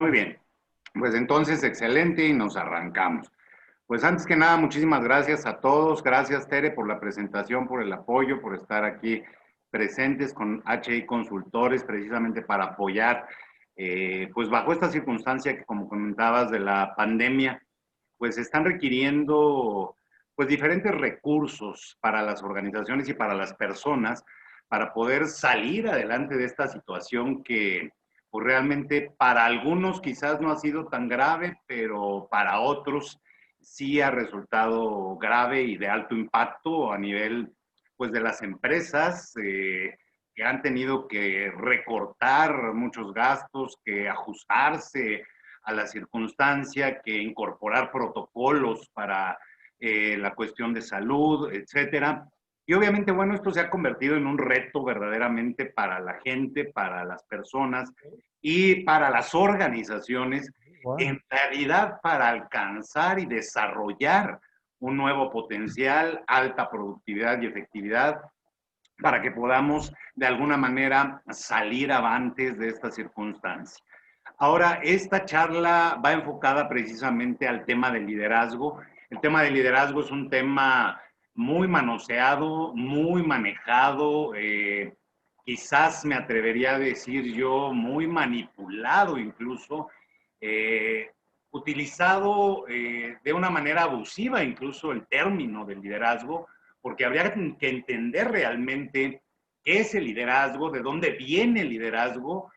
Muy bien, pues entonces excelente y nos arrancamos. Pues antes que nada, muchísimas gracias a todos. Gracias, Tere, por la presentación, por el apoyo, por estar aquí presentes con HI Consultores, precisamente para apoyar, pues bajo esta circunstancia que, como comentabas, de la pandemia, pues están requiriendo pues diferentes recursos para las organizaciones y para las personas para poder salir adelante de esta situación que pues realmente para algunos quizás no ha sido tan grave, pero para otros sí ha resultado grave y de alto impacto a nivel pues de las empresas que han tenido que recortar muchos gastos, que ajustarse a la circunstancia, que incorporar protocolos para la cuestión de salud, etcétera. Y obviamente, bueno, esto se ha convertido en un reto verdaderamente para la gente, para las personas y para las organizaciones, Wow. en realidad para alcanzar y desarrollar un nuevo potencial, alta productividad y efectividad, para que podamos de alguna manera salir avantes de esta circunstancia. Ahora, esta charla va enfocada precisamente al tema del liderazgo. El tema del liderazgo es un tema muy manoseado, muy manejado, quizás me atrevería a decir yo, muy manipulado incluso, eh, utilizado de una manera abusiva incluso el término del liderazgo, porque habría que entender realmente qué es el liderazgo, de dónde viene el liderazgo,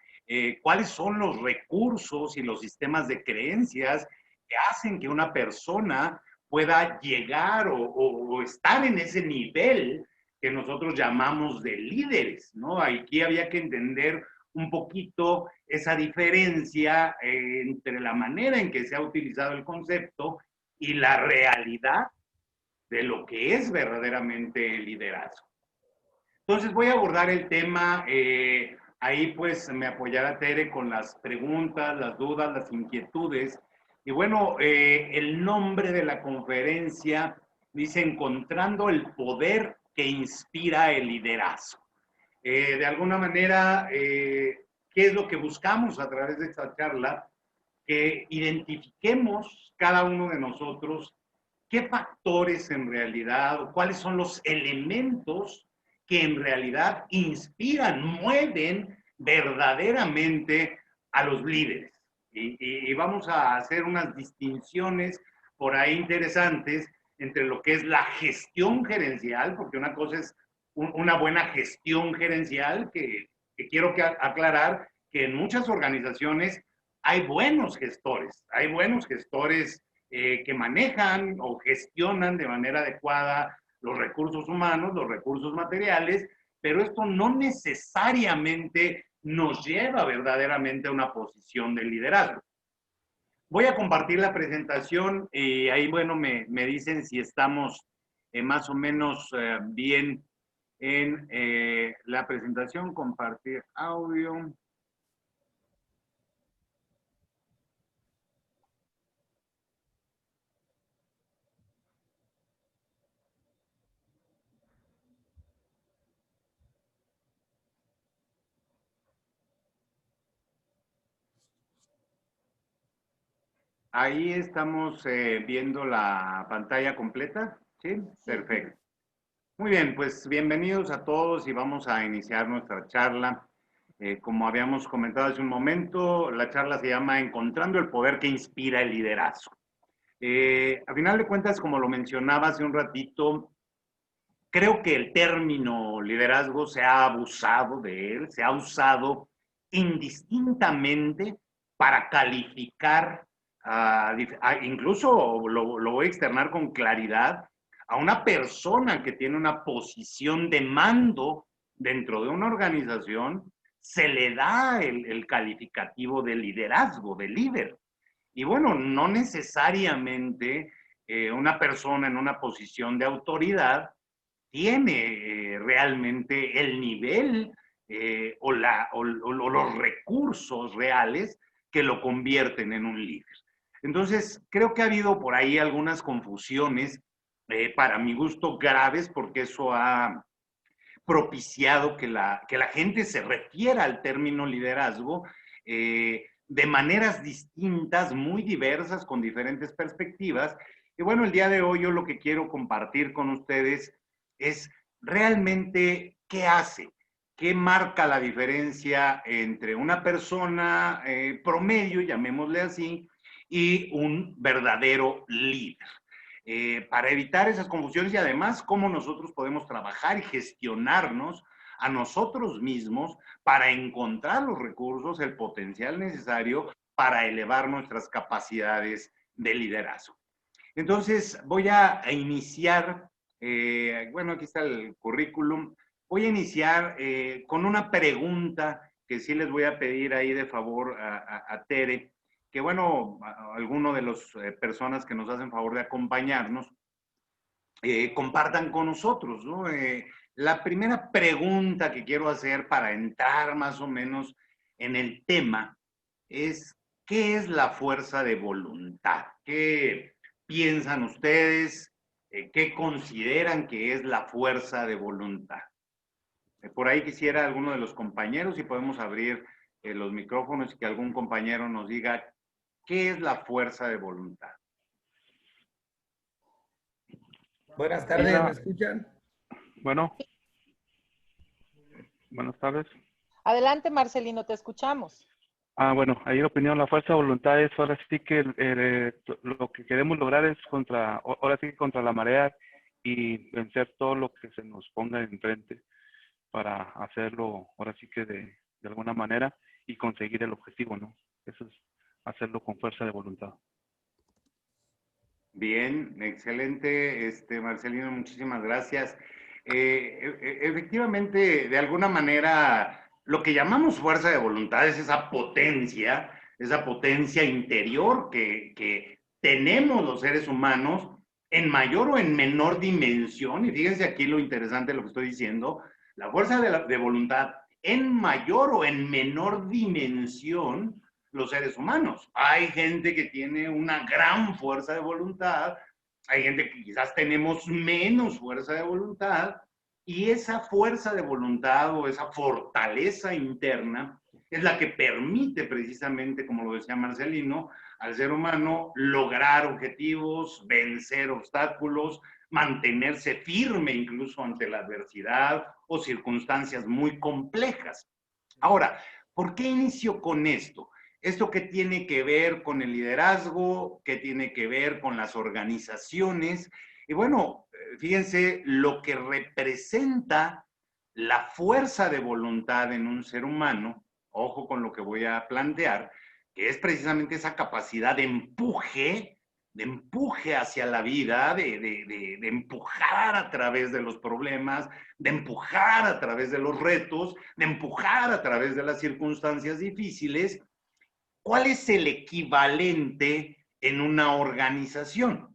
cuáles son los recursos y los sistemas de creencias que hacen que una persona pueda llegar o estar en ese nivel que nosotros llamamos de líderes, ¿no? Aquí había que entender un poquito esa diferencia entre la manera en que se ha utilizado el concepto y la realidad de lo que es verdaderamente el liderazgo. Entonces voy a abordar el tema, ahí pues me apoyará Tere con las preguntas, las dudas, las inquietudes. Y bueno, el nombre de la conferencia dice Encontrando el poder que inspira el liderazgo. De alguna manera, ¿qué es lo que buscamos a través de esta charla? Que identifiquemos cada uno de nosotros qué factores en realidad o cuáles son los elementos que en realidad inspiran, mueven verdaderamente a los líderes. Y vamos a hacer unas distinciones por ahí interesantes entre lo que es la gestión gerencial, porque una cosa es una buena gestión gerencial, que quiero aclarar que en muchas organizaciones hay buenos gestores que manejan o gestionan de manera adecuada los recursos humanos, los recursos materiales, pero esto no necesariamente nos lleva verdaderamente a una posición de liderazgo. Voy a compartir la presentación y ahí, bueno, me dicen si estamos más o menos bien en la presentación, compartir audio. Ahí estamos viendo la pantalla completa, ¿sí? Sí, Perfecto. Muy bien, pues bienvenidos a todos y vamos a iniciar nuestra charla. Como habíamos comentado hace un momento, la charla se llama Encontrando el poder que inspira el liderazgo. A final de cuentas, como lo mencionaba hace un ratito, creo que el término liderazgo se ha abusado de él, se ha usado indistintamente para calificar, incluso lo voy a externar con claridad, a una persona que tiene una posición de mando dentro de una organización, se le da el calificativo de liderazgo, de líder. Y bueno, no necesariamente una persona en una posición de autoridad tiene realmente el nivel o los recursos reales que lo convierten en un líder. Entonces, creo que ha habido por ahí algunas confusiones, para mi gusto graves, porque eso ha propiciado que la gente se refiera al término liderazgo de maneras distintas, muy diversas, con diferentes perspectivas. Y bueno, el día de hoy yo lo que quiero compartir con ustedes es realmente qué hace, qué marca la diferencia entre una persona promedio, llamémosle así, y un verdadero líder. Para evitar esas confusiones y además cómo nosotros podemos trabajar y gestionarnos a nosotros mismos para encontrar los recursos, el potencial necesario para elevar nuestras capacidades de liderazgo. Entonces, voy a iniciar, bueno, aquí está el currículum, voy a iniciar con una pregunta que sí les voy a pedir ahí de favor a Tere, que bueno, alguno de las personas que nos hacen favor de acompañarnos, compartan con nosotros, ¿no? La primera pregunta que quiero hacer para entrar más o menos en el tema es, ¿qué es la fuerza de voluntad? ¿Qué piensan ustedes? ¿Qué consideran que es la fuerza de voluntad? Por ahí quisiera alguno de los compañeros, si podemos abrir los micrófonos y que algún compañero nos diga, ¿qué es la fuerza de voluntad? Buenas tardes, ¿me escuchan? Bueno, buenas tardes. Adelante, Marcelino, te escuchamos. Bueno, ahí la opinión, la fuerza de voluntad es ahora sí que lo que queremos lograr es ahora sí contra la marea y vencer todo lo que se nos ponga enfrente para hacerlo ahora sí que de alguna manera y conseguir el objetivo, ¿no? Eso es hacerlo con fuerza de voluntad. Bien, excelente, Marcelino, muchísimas gracias. Efectivamente, de alguna manera, lo que llamamos fuerza de voluntad es esa potencia interior que tenemos los seres humanos en mayor o en menor dimensión. Y fíjense aquí lo interesante de lo que estoy diciendo, la fuerza de voluntad en mayor o en menor dimensión los seres humanos. Hay gente que tiene una gran fuerza de voluntad, hay gente que quizás tenemos menos fuerza de voluntad, y esa fuerza de voluntad o esa fortaleza interna es la que permite precisamente, como lo decía Marcelino, al ser humano lograr objetivos, vencer obstáculos, mantenerse firme incluso ante la adversidad o circunstancias muy complejas. Ahora, ¿por qué inicio con esto? ¿Esto qué tiene que ver con el liderazgo? ¿Qué tiene que ver con las organizaciones? Y bueno, fíjense lo que representa la fuerza de voluntad en un ser humano, ojo con lo que voy a plantear, que es precisamente esa capacidad de empuje hacia la vida, de empujar a través de los problemas, de empujar a través de los retos, de empujar a través de las circunstancias difíciles. ¿Cuál es el equivalente en una organización?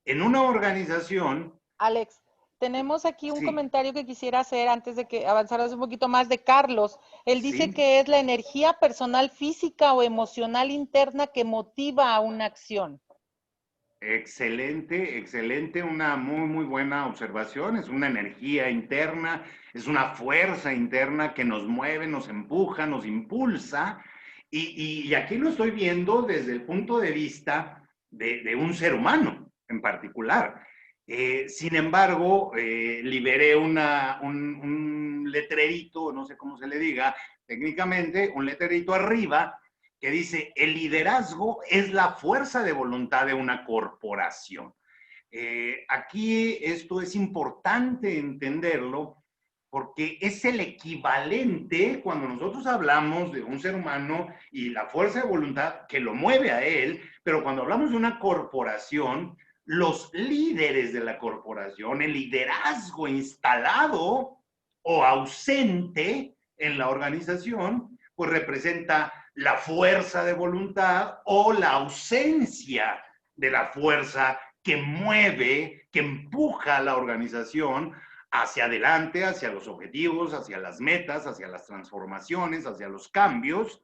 En una organización... Alex, tenemos aquí un Sí. comentario que quisiera hacer antes de que avanzaras un poquito más de Carlos. Él dice Sí. que es la energía personal, física o emocional interna que motiva a una acción. Excelente, excelente, una muy buena observación. Es una energía interna, es una fuerza interna que nos mueve, nos empuja, nos impulsa. Y aquí lo estoy viendo desde el punto de vista de un ser humano en particular. Sin embargo, liberé un letrerito, no sé cómo se le diga técnicamente, un letrerito arriba que dice, el liderazgo es la fuerza de voluntad de una corporación. Aquí esto es importante entenderlo porque es el equivalente cuando nosotros hablamos de un ser humano y la fuerza de voluntad que lo mueve a él, pero cuando hablamos de una corporación, los líderes de la corporación, el liderazgo instalado o ausente en la organización, pues representa la fuerza de voluntad o la ausencia de la fuerza que mueve, que empuja a la organización hacia adelante, hacia los objetivos, hacia las metas, hacia las transformaciones, hacia los cambios.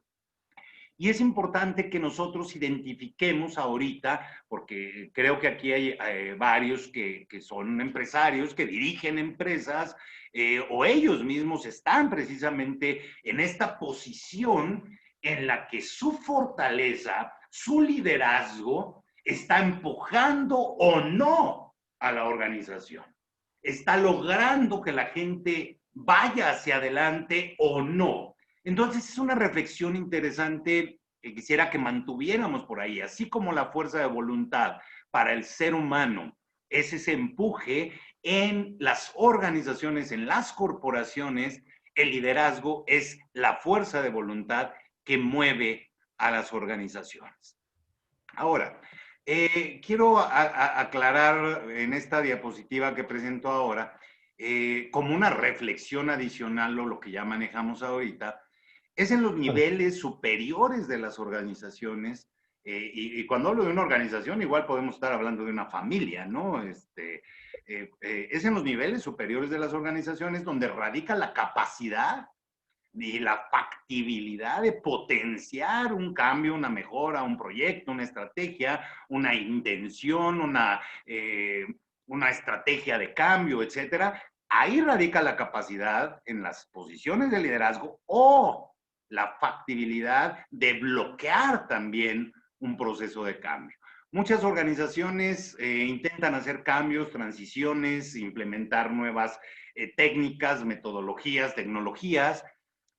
Y es importante que nosotros identifiquemos ahorita, porque creo que aquí hay varios que son empresarios, que dirigen empresas, o ellos mismos están precisamente en esta posición en la que su fortaleza, su liderazgo, está empujando o no a la organización. Está logrando que la gente vaya hacia adelante o no. Entonces es una reflexión interesante que quisiera que mantuviéramos por ahí, así como la fuerza de voluntad para el ser humano es ese empuje en las organizaciones, en las corporaciones, el liderazgo es la fuerza de voluntad que mueve a las organizaciones. Ahora, quiero aclarar en esta diapositiva que presento ahora, como una reflexión adicional o lo que ya manejamos ahorita, es en los niveles superiores de las organizaciones, y cuando hablo de una organización, igual podemos estar hablando de una familia, ¿no? Es en los niveles superiores de las organizaciones donde radica la capacidad y la factibilidad de potenciar un cambio, una mejora, un proyecto, una estrategia, una intención, una estrategia de cambio, etcétera. Ahí radica la capacidad en las posiciones de liderazgo o la factibilidad de bloquear también un proceso de cambio. Muchas organizaciones intentan hacer cambios, transiciones, implementar nuevas técnicas, metodologías, tecnologías,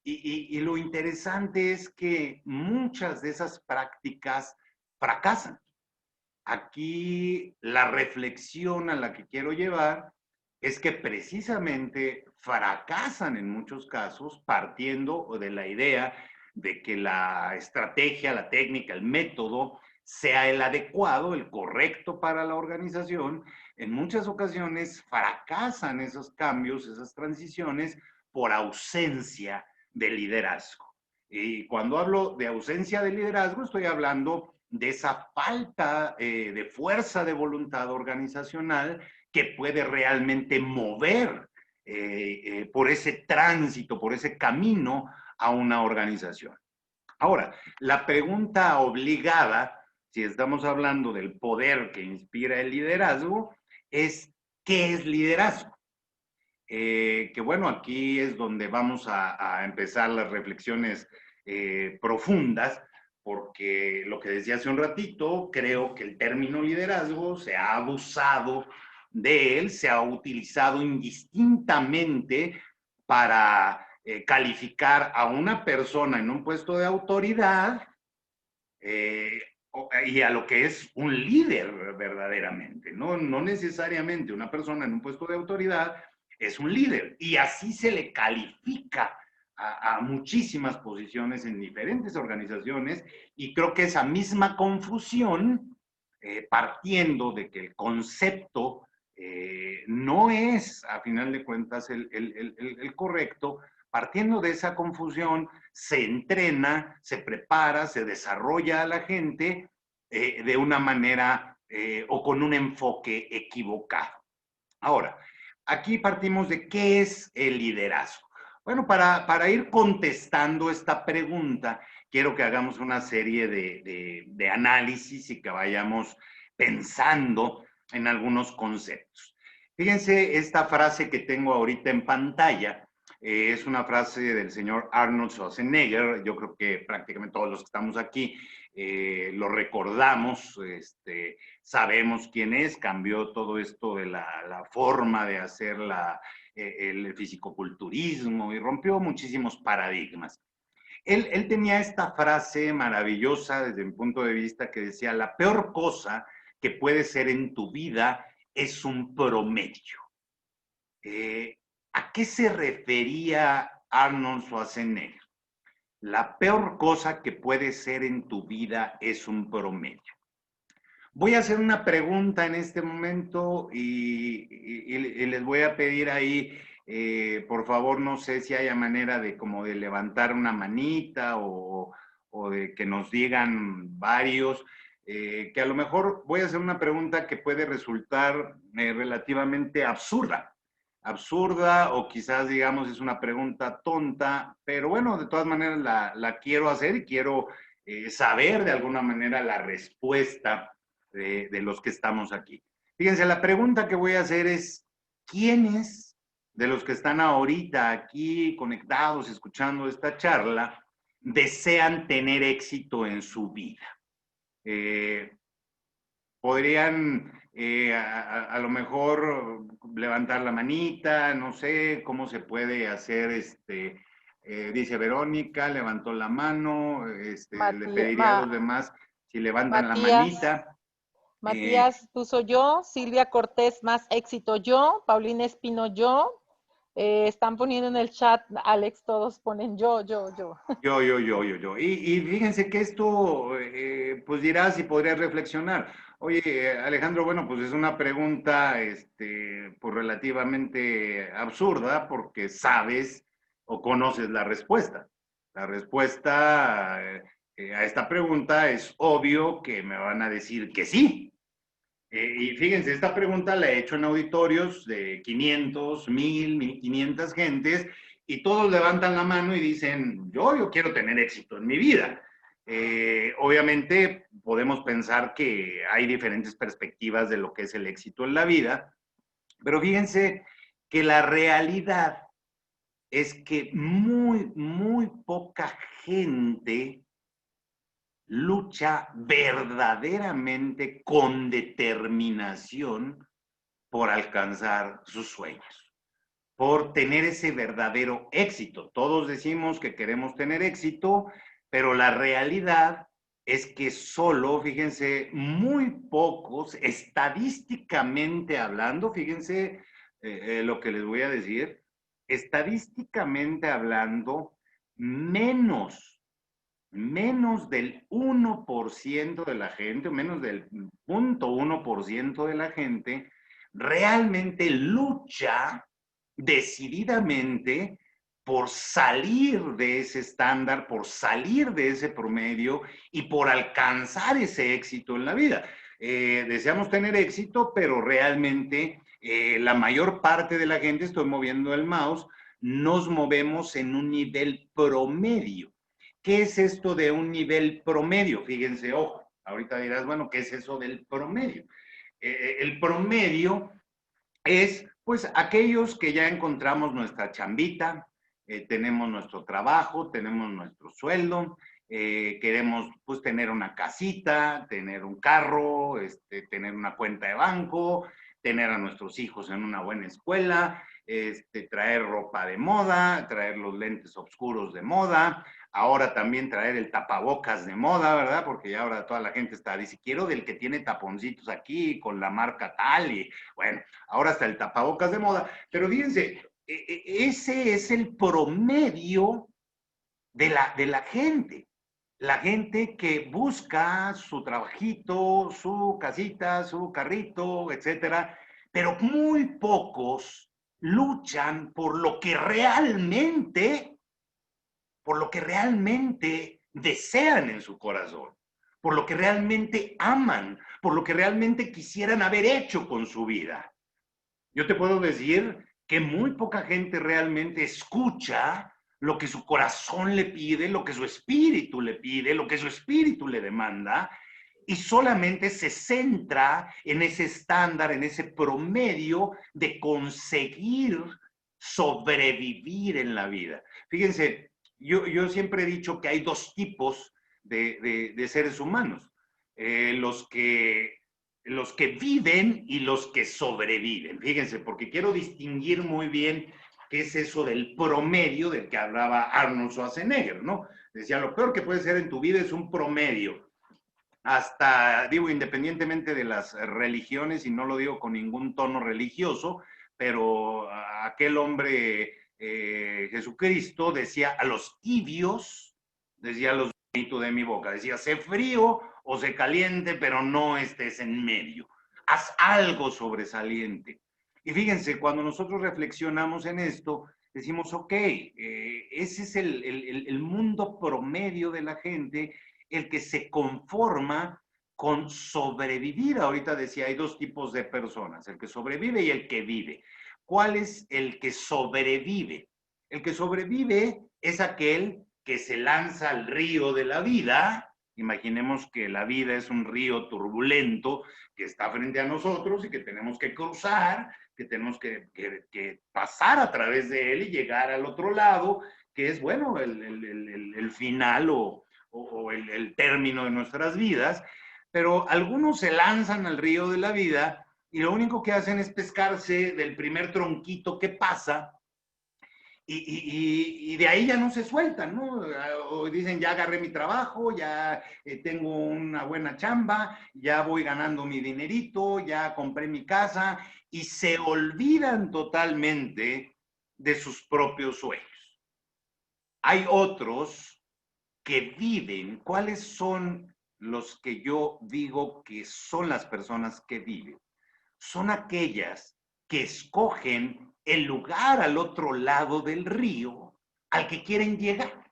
y lo interesante es que muchas de esas prácticas fracasan. Aquí la reflexión a la que quiero llevar es que precisamente fracasan en muchos casos partiendo de la idea de que la estrategia, la técnica, el método sea el adecuado, el correcto para la organización. En muchas ocasiones fracasan esos cambios, esas transiciones por ausencia de liderazgo. Y cuando hablo de ausencia de liderazgo, estoy hablando de esa falta de fuerza de voluntad organizacional que puede realmente mover por ese tránsito, por ese camino a una organización. Ahora, la pregunta obligada, si estamos hablando del poder que inspira el liderazgo, es ¿qué es liderazgo? Que bueno, aquí es donde vamos a empezar las reflexiones profundas, porque lo que decía hace un ratito, creo que el término liderazgo se ha abusado de él, se ha utilizado indistintamente para calificar a una persona en un puesto de autoridad y a lo que es un líder verdaderamente, ¿no? No necesariamente una persona en un puesto de autoridad es un líder, y así se le califica a muchísimas posiciones en diferentes organizaciones, y creo que esa misma confusión, partiendo de que el concepto no es, a final de cuentas, el correcto, partiendo de esa confusión, se entrena, se prepara, se desarrolla a la gente de una manera o con un enfoque equivocado. Ahora, aquí partimos de qué es el liderazgo. Bueno, para ir contestando esta pregunta, quiero que hagamos una serie de análisis y que vayamos pensando en algunos conceptos. Fíjense esta frase que tengo ahorita en pantalla. Es una frase del señor Arnold Schwarzenegger. Yo creo que prácticamente todos los que estamos aquí lo recordamos, sabemos quién es, cambió todo esto de la forma de hacer el fisicoculturismo y rompió muchísimos paradigmas. Él tenía esta frase maravillosa desde mi punto de vista que decía: la peor cosa que puede ser en tu vida es un promedio. ¿A qué se refería Arnold Schwarzenegger? La peor cosa que puede ser en tu vida es un promedio. Voy a hacer una pregunta en este momento y les voy a pedir ahí, por favor, no sé si haya manera de como de levantar una manita o de que nos digan varios, que a lo mejor voy a hacer una pregunta que puede resultar relativamente absurda o quizás digamos es una pregunta tonta, pero bueno, de todas maneras la quiero hacer y quiero saber de alguna manera la respuesta de los que estamos aquí. Fíjense, la pregunta que voy a hacer es: ¿quiénes de los que están ahorita aquí conectados, escuchando esta charla, desean tener éxito en su vida. Podrían a lo mejor levantar la manita, no sé cómo se puede hacer, dice Verónica, levantó la mano, le pediría a los demás si levantan la manita. Matías puso yo, Silvia Cortés, más éxito yo, Paulina Espino yo, están poniendo en el chat, Alex, todos ponen yo. Yo. Y fíjense que esto, pues dirás si podrías reflexionar. Oye, Alejandro, bueno, pues es una pregunta, pues relativamente absurda porque sabes o conoces la respuesta. La respuesta a esta pregunta es obvio que me van a decir que sí. Y fíjense, esta pregunta la he hecho en auditorios de 500, 1000, 1500 gentes y todos levantan la mano y dicen, yo quiero tener éxito en mi vida. Obviamente podemos pensar que hay diferentes perspectivas de lo que es el éxito en la vida, pero fíjense que la realidad es que muy poca gente lucha verdaderamente con determinación por alcanzar sus sueños, por tener ese verdadero éxito. Todos decimos que queremos tener éxito, pero la realidad es que solo, fíjense, muy pocos, estadísticamente hablando, fíjense lo que les voy a decir, estadísticamente hablando, menos del 1% de la gente, o menos del 0.1% de la gente, realmente lucha decididamente por salir de ese estándar, por salir de ese promedio y por alcanzar ese éxito en la vida. Deseamos tener éxito, pero realmente la mayor parte de la gente, estoy moviendo el mouse, nos movemos en un nivel promedio. ¿Qué es esto de un nivel promedio? Fíjense, ojo, ahorita dirás, bueno, ¿qué es eso del promedio? El promedio es, pues, aquellos que ya encontramos nuestra chambita, tenemos nuestro trabajo, tenemos nuestro sueldo, queremos, pues, tener una casita, tener un carro, tener una cuenta de banco, tener a nuestros hijos en una buena escuela, traer ropa de moda, traer los lentes oscuros de moda, ahora también traer el tapabocas de moda, ¿verdad? Porque ya ahora toda la gente dice, quiero del que tiene taponcitos aquí, con la marca tal, y bueno, ahora hasta el tapabocas de moda. Pero fíjense, ese es el promedio de la gente. La gente que busca su trabajito, su casita, su carrito, etcétera, pero muy pocos luchan por lo que realmente desean en su corazón, por lo que realmente aman, por lo que realmente quisieran haber hecho con su vida. Yo te puedo decir que muy poca gente realmente escucha lo que su corazón le pide, lo que su espíritu le pide, lo que su espíritu le demanda, y solamente se centra en ese estándar, en ese promedio de conseguir sobrevivir en la vida. Fíjense, yo siempre he dicho que hay dos tipos de seres humanos. Los que viven y los que sobreviven. Fíjense, porque quiero distinguir muy bien qué es eso del promedio del que hablaba Arnold Schwarzenegger, ¿no? Decía, lo peor que puede ser en tu vida es un promedio. Hasta, digo, independientemente de las religiones, y no lo digo con ningún tono religioso, pero aquel hombre, Jesucristo, decía a los tibios, decía a los bonitos de mi boca, decía, sé frío o sé caliente, pero no estés en medio. Haz algo sobresaliente. Y fíjense, cuando nosotros reflexionamos en esto, decimos, ok, ese es el mundo promedio de la gente, el que se conforma con sobrevivir. Ahorita decía, hay dos tipos de personas, el que sobrevive y el que vive. ¿Cuál es el que sobrevive? El que sobrevive es aquel que se lanza al río de la vida. Imaginemos que la vida es un río turbulento que está frente a nosotros y que tenemos que cruzar, que tenemos que pasar a través de él y llegar al otro lado, que es, bueno, el final o el término de nuestras vidas, pero algunos se lanzan al río de la vida y lo único que hacen es pescarse del primer tronquito que pasa y de ahí ya no se sueltan, ¿no? O dicen, ya agarré mi trabajo, ya tengo una buena chamba, ya voy ganando mi dinerito, ya compré mi casa, y se olvidan totalmente de sus propios sueños. Hay otros que viven. ¿Cuáles son los que yo digo que son las personas que viven? Son aquellas que escogen el lugar al otro lado del río al que quieren llegar.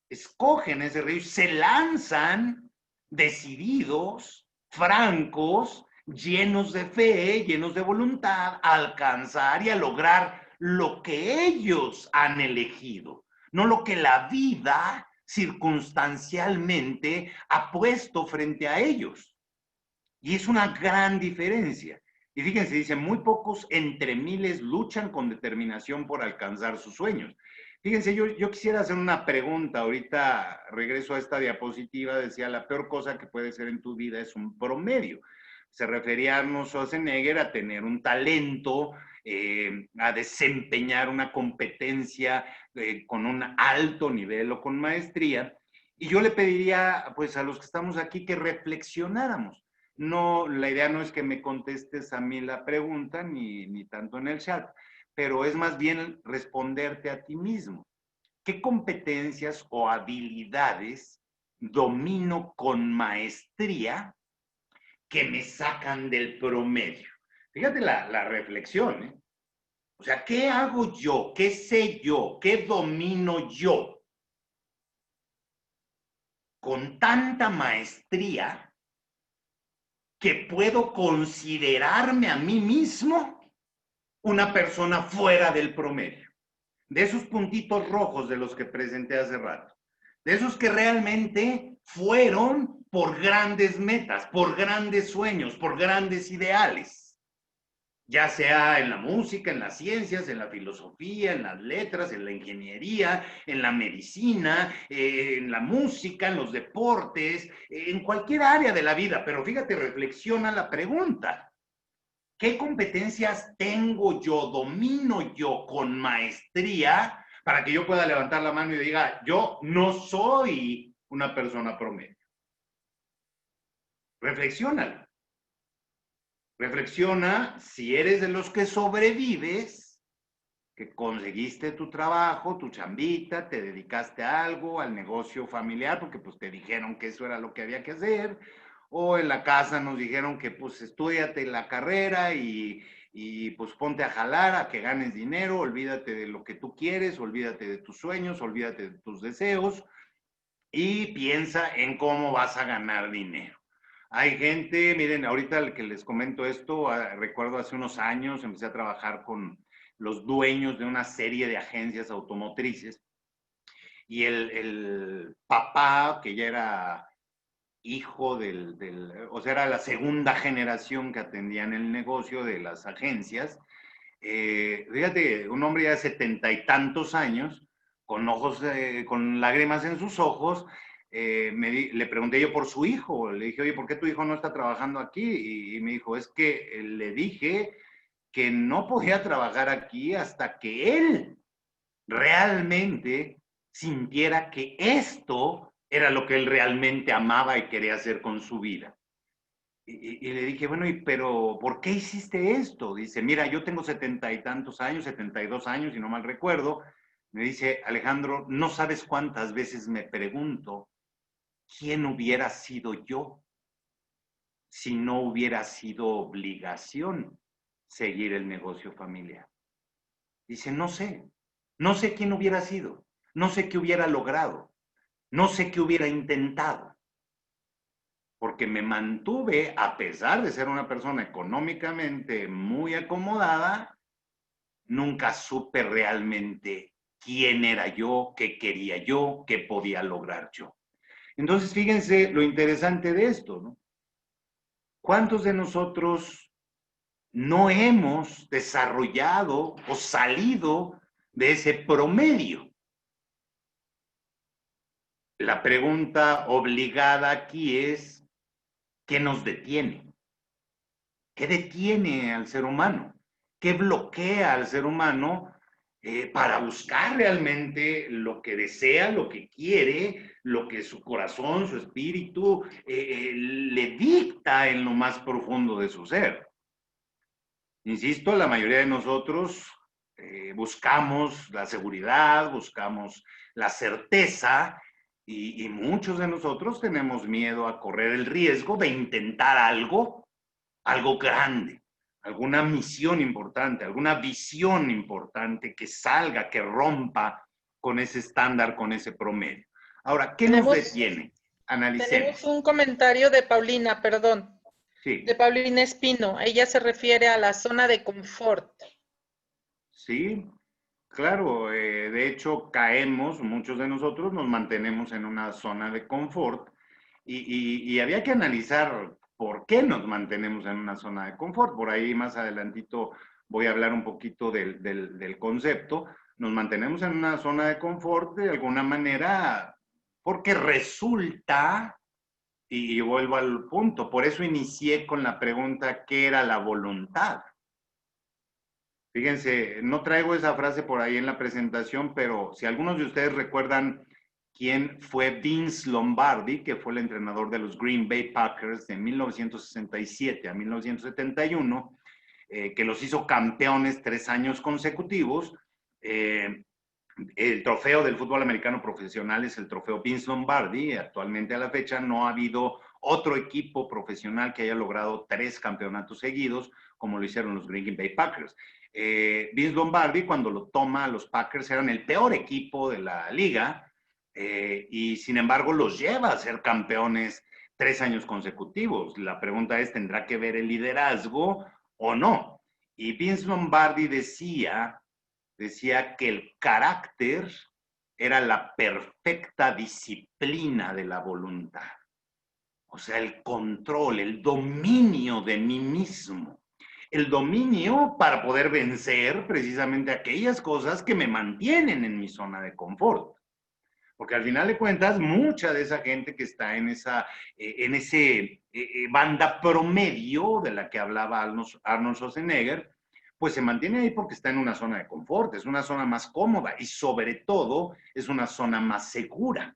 Escogen ese río y se lanzan decididos, francos, llenos de fe, llenos de voluntad, a alcanzar y a lograr lo que ellos han elegido, no lo que la vida circunstancialmente ha puesto frente a ellos. Y es una gran diferencia. Y fíjense, dice, muy pocos entre miles luchan con determinación por alcanzar sus sueños. Fíjense, yo quisiera hacer una pregunta. Ahorita regreso a esta diapositiva. Decía, la peor cosa que puede ser en tu vida es un promedio. Se refería a Arnold Schwarzenegger a tener un talento, a desempeñar una competencia con un alto nivel o con maestría. Y yo le pediría, pues, a los que estamos aquí que reflexionáramos. No, la idea no es que me contestes a mí la pregunta, ni tanto en el chat, pero es más bien responderte a ti mismo. ¿Qué competencias o habilidades domino con maestría que me sacan del promedio? Fíjate la reflexión, ¿eh? O sea, ¿qué hago yo? ¿Qué sé yo? ¿Qué domino yo? Con tanta maestría que puedo considerarme a mí mismo una persona fuera del promedio. De esos puntitos rojos de los que presenté hace rato. De esos que realmente fueron por grandes metas, por grandes sueños, por grandes ideales. Ya sea en la música, en las ciencias, en la filosofía, en las letras, en la ingeniería, en la medicina, en la música, en los deportes, en cualquier área de la vida. Pero fíjate, reflexiona la pregunta. ¿Qué competencias tengo yo, domino yo con maestría para que yo pueda levantar la mano y diga, yo no soy una persona promedio? Reflexiónalo. Reflexiona si eres de los que sobrevives, que conseguiste tu trabajo, tu chambita, te dedicaste a algo, al negocio familiar, porque pues te dijeron que eso era lo que había que hacer, o en la casa nos dijeron que pues estúdiate la carrera y pues ponte a jalar, a que ganes dinero, olvídate de lo que tú quieres, olvídate de tus sueños, olvídate de tus deseos y piensa en cómo vas a ganar dinero. Hay gente, miren, ahorita que les comento esto, recuerdo hace unos años empecé a trabajar con los dueños de una serie de agencias automotrices y el papá, que ya era hijo o sea, era la segunda generación que atendían el negocio de las agencias, fíjate, un hombre ya de 70 y tantos años, con ojos, con lágrimas en sus ojos, le pregunté yo por su hijo, le dije, oye, ¿por qué tu hijo no está trabajando aquí? Y me dijo, es que le dije que no podía trabajar aquí hasta que él realmente sintiera que esto era lo que él realmente amaba y quería hacer con su vida. Y le dije, bueno, pero ¿por qué hiciste esto? Dice, mira, yo tengo 70 y tantos años, 72 años, si no mal recuerdo. Me dice, Alejandro, no sabes cuántas veces me pregunto, ¿quién hubiera sido yo si no hubiera sido obligación seguir el negocio familiar? Dice, no sé quién hubiera sido, no sé qué hubiera logrado, no sé qué hubiera intentado, porque me mantuve, a pesar de ser una persona económicamente muy acomodada, nunca supe realmente quién era yo, qué quería yo, qué podía lograr yo. Entonces, fíjense lo interesante de esto, ¿no? ¿Cuántos de nosotros no hemos desarrollado o salido de ese promedio. La pregunta obligada aquí es, ¿qué nos detiene? ¿Qué detiene al ser humano? ¿Qué bloquea al ser humano para buscar realmente lo que desea, lo que quiere, lo que su corazón, su espíritu le dicta en lo más profundo de su ser? Insisto, la mayoría de nosotros buscamos la seguridad, buscamos la certeza y muchos de nosotros tenemos miedo a correr el riesgo de intentar algo grande, alguna misión importante, alguna visión importante que salga, que rompa con ese estándar, con ese promedio. Ahora, ¿qué nos detiene? Analicemos. Tenemos un comentario de Paulina, perdón. Sí. De Paulina Espino. Ella se refiere a la zona de confort. Sí, claro. De hecho, caemos, muchos de nosotros nos mantenemos en una zona de confort y había que analizar por qué nos mantenemos en una zona de confort. Por ahí más adelantito voy a hablar un poquito del concepto. Nos mantenemos en una zona de confort de alguna manera porque resulta, y vuelvo al punto, por eso inicié con la pregunta, ¿qué era la voluntad? Fíjense, no traigo esa frase por ahí en la presentación, pero si algunos de ustedes recuerdan quién fue Vince Lombardi, que fue el entrenador de los Green Bay Packers de 1967 a 1971, que los hizo campeones 3 años consecutivos. El trofeo del fútbol americano profesional es el trofeo Vince Lombardi. Actualmente a la fecha no ha habido otro equipo profesional que haya logrado 3 campeonatos seguidos, como lo hicieron los Green Bay Packers. Vince Lombardi, cuando lo toma a los Packers, eran el peor equipo de la liga y sin embargo los lleva a ser campeones 3 años consecutivos. La pregunta es, ¿tendrá que ver el liderazgo o no? Y Vince Lombardi decía que el carácter era la perfecta disciplina de la voluntad. O sea, el control, el dominio de mí mismo. El dominio para poder vencer precisamente aquellas cosas que me mantienen en mi zona de confort. Porque al final de cuentas, mucha de esa gente que está en ese banda promedio de la que hablaba Arnold Schwarzenegger, pues se mantiene ahí porque está en una zona de confort, es una zona más cómoda y sobre todo es una zona más segura.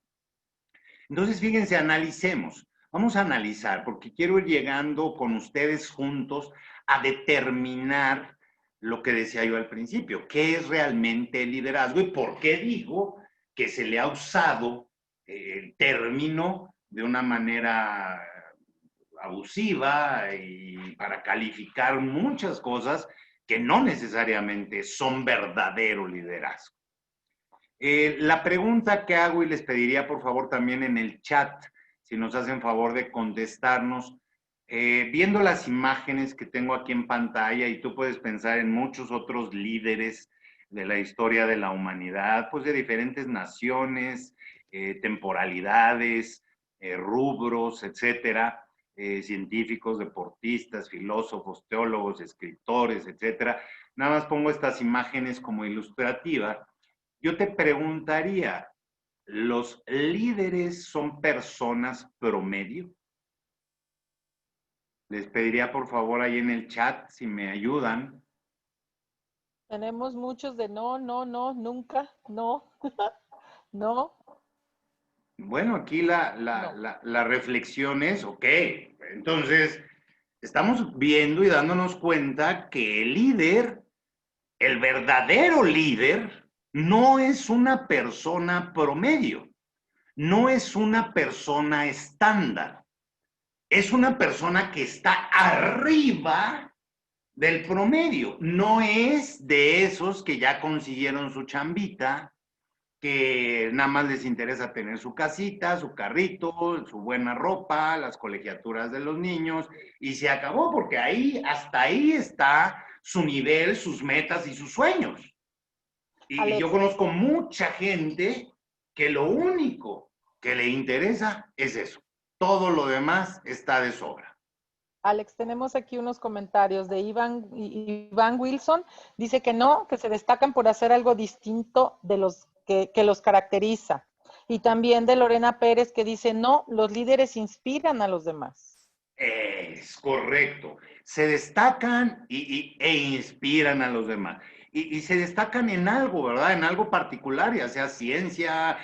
Entonces, fíjense, analicemos. Vamos a analizar, porque quiero ir llegando con ustedes juntos a determinar lo que decía yo al principio, qué es realmente el liderazgo y por qué digo que se le ha usado el término de una manera abusiva y para calificar muchas cosas que no necesariamente son verdadero liderazgo. La pregunta que hago y les pediría por favor también en el chat, si nos hacen favor de contestarnos, viendo las imágenes que tengo aquí en pantalla y tú puedes pensar en muchos otros líderes de la historia de la humanidad, pues de diferentes naciones, temporalidades, rubros, etcétera, científicos, deportistas, filósofos, teólogos, escritores, etcétera. Nada más pongo estas imágenes como ilustrativa. Yo te preguntaría, ¿los líderes son personas promedio? Les pediría por favor ahí en el chat si me ayudan. Tenemos muchos de no, nunca, no, no. Bueno, aquí la reflexión es, ok, entonces estamos viendo y dándonos cuenta que el líder, el verdadero líder, no es una persona promedio, no es una persona estándar, es una persona que está arriba del promedio, no es de esos que ya consiguieron su chambita, que nada más les interesa tener su casita, su carrito, su buena ropa, las colegiaturas de los niños, y se acabó, porque ahí, hasta ahí está su nivel, sus metas y sus sueños. Y yo conozco mucha gente que lo único que le interesa es eso. Todo lo demás está de sobra. Alex, tenemos aquí unos comentarios de Iván Wilson. Dice que no, que se destacan por hacer algo distinto de los que los caracteriza. Y también de Lorena Pérez que dice, no, los líderes inspiran a los demás. Es correcto. Se destacan e inspiran a los demás. Y se destacan en algo, ¿verdad? En algo particular, ya sea ciencia,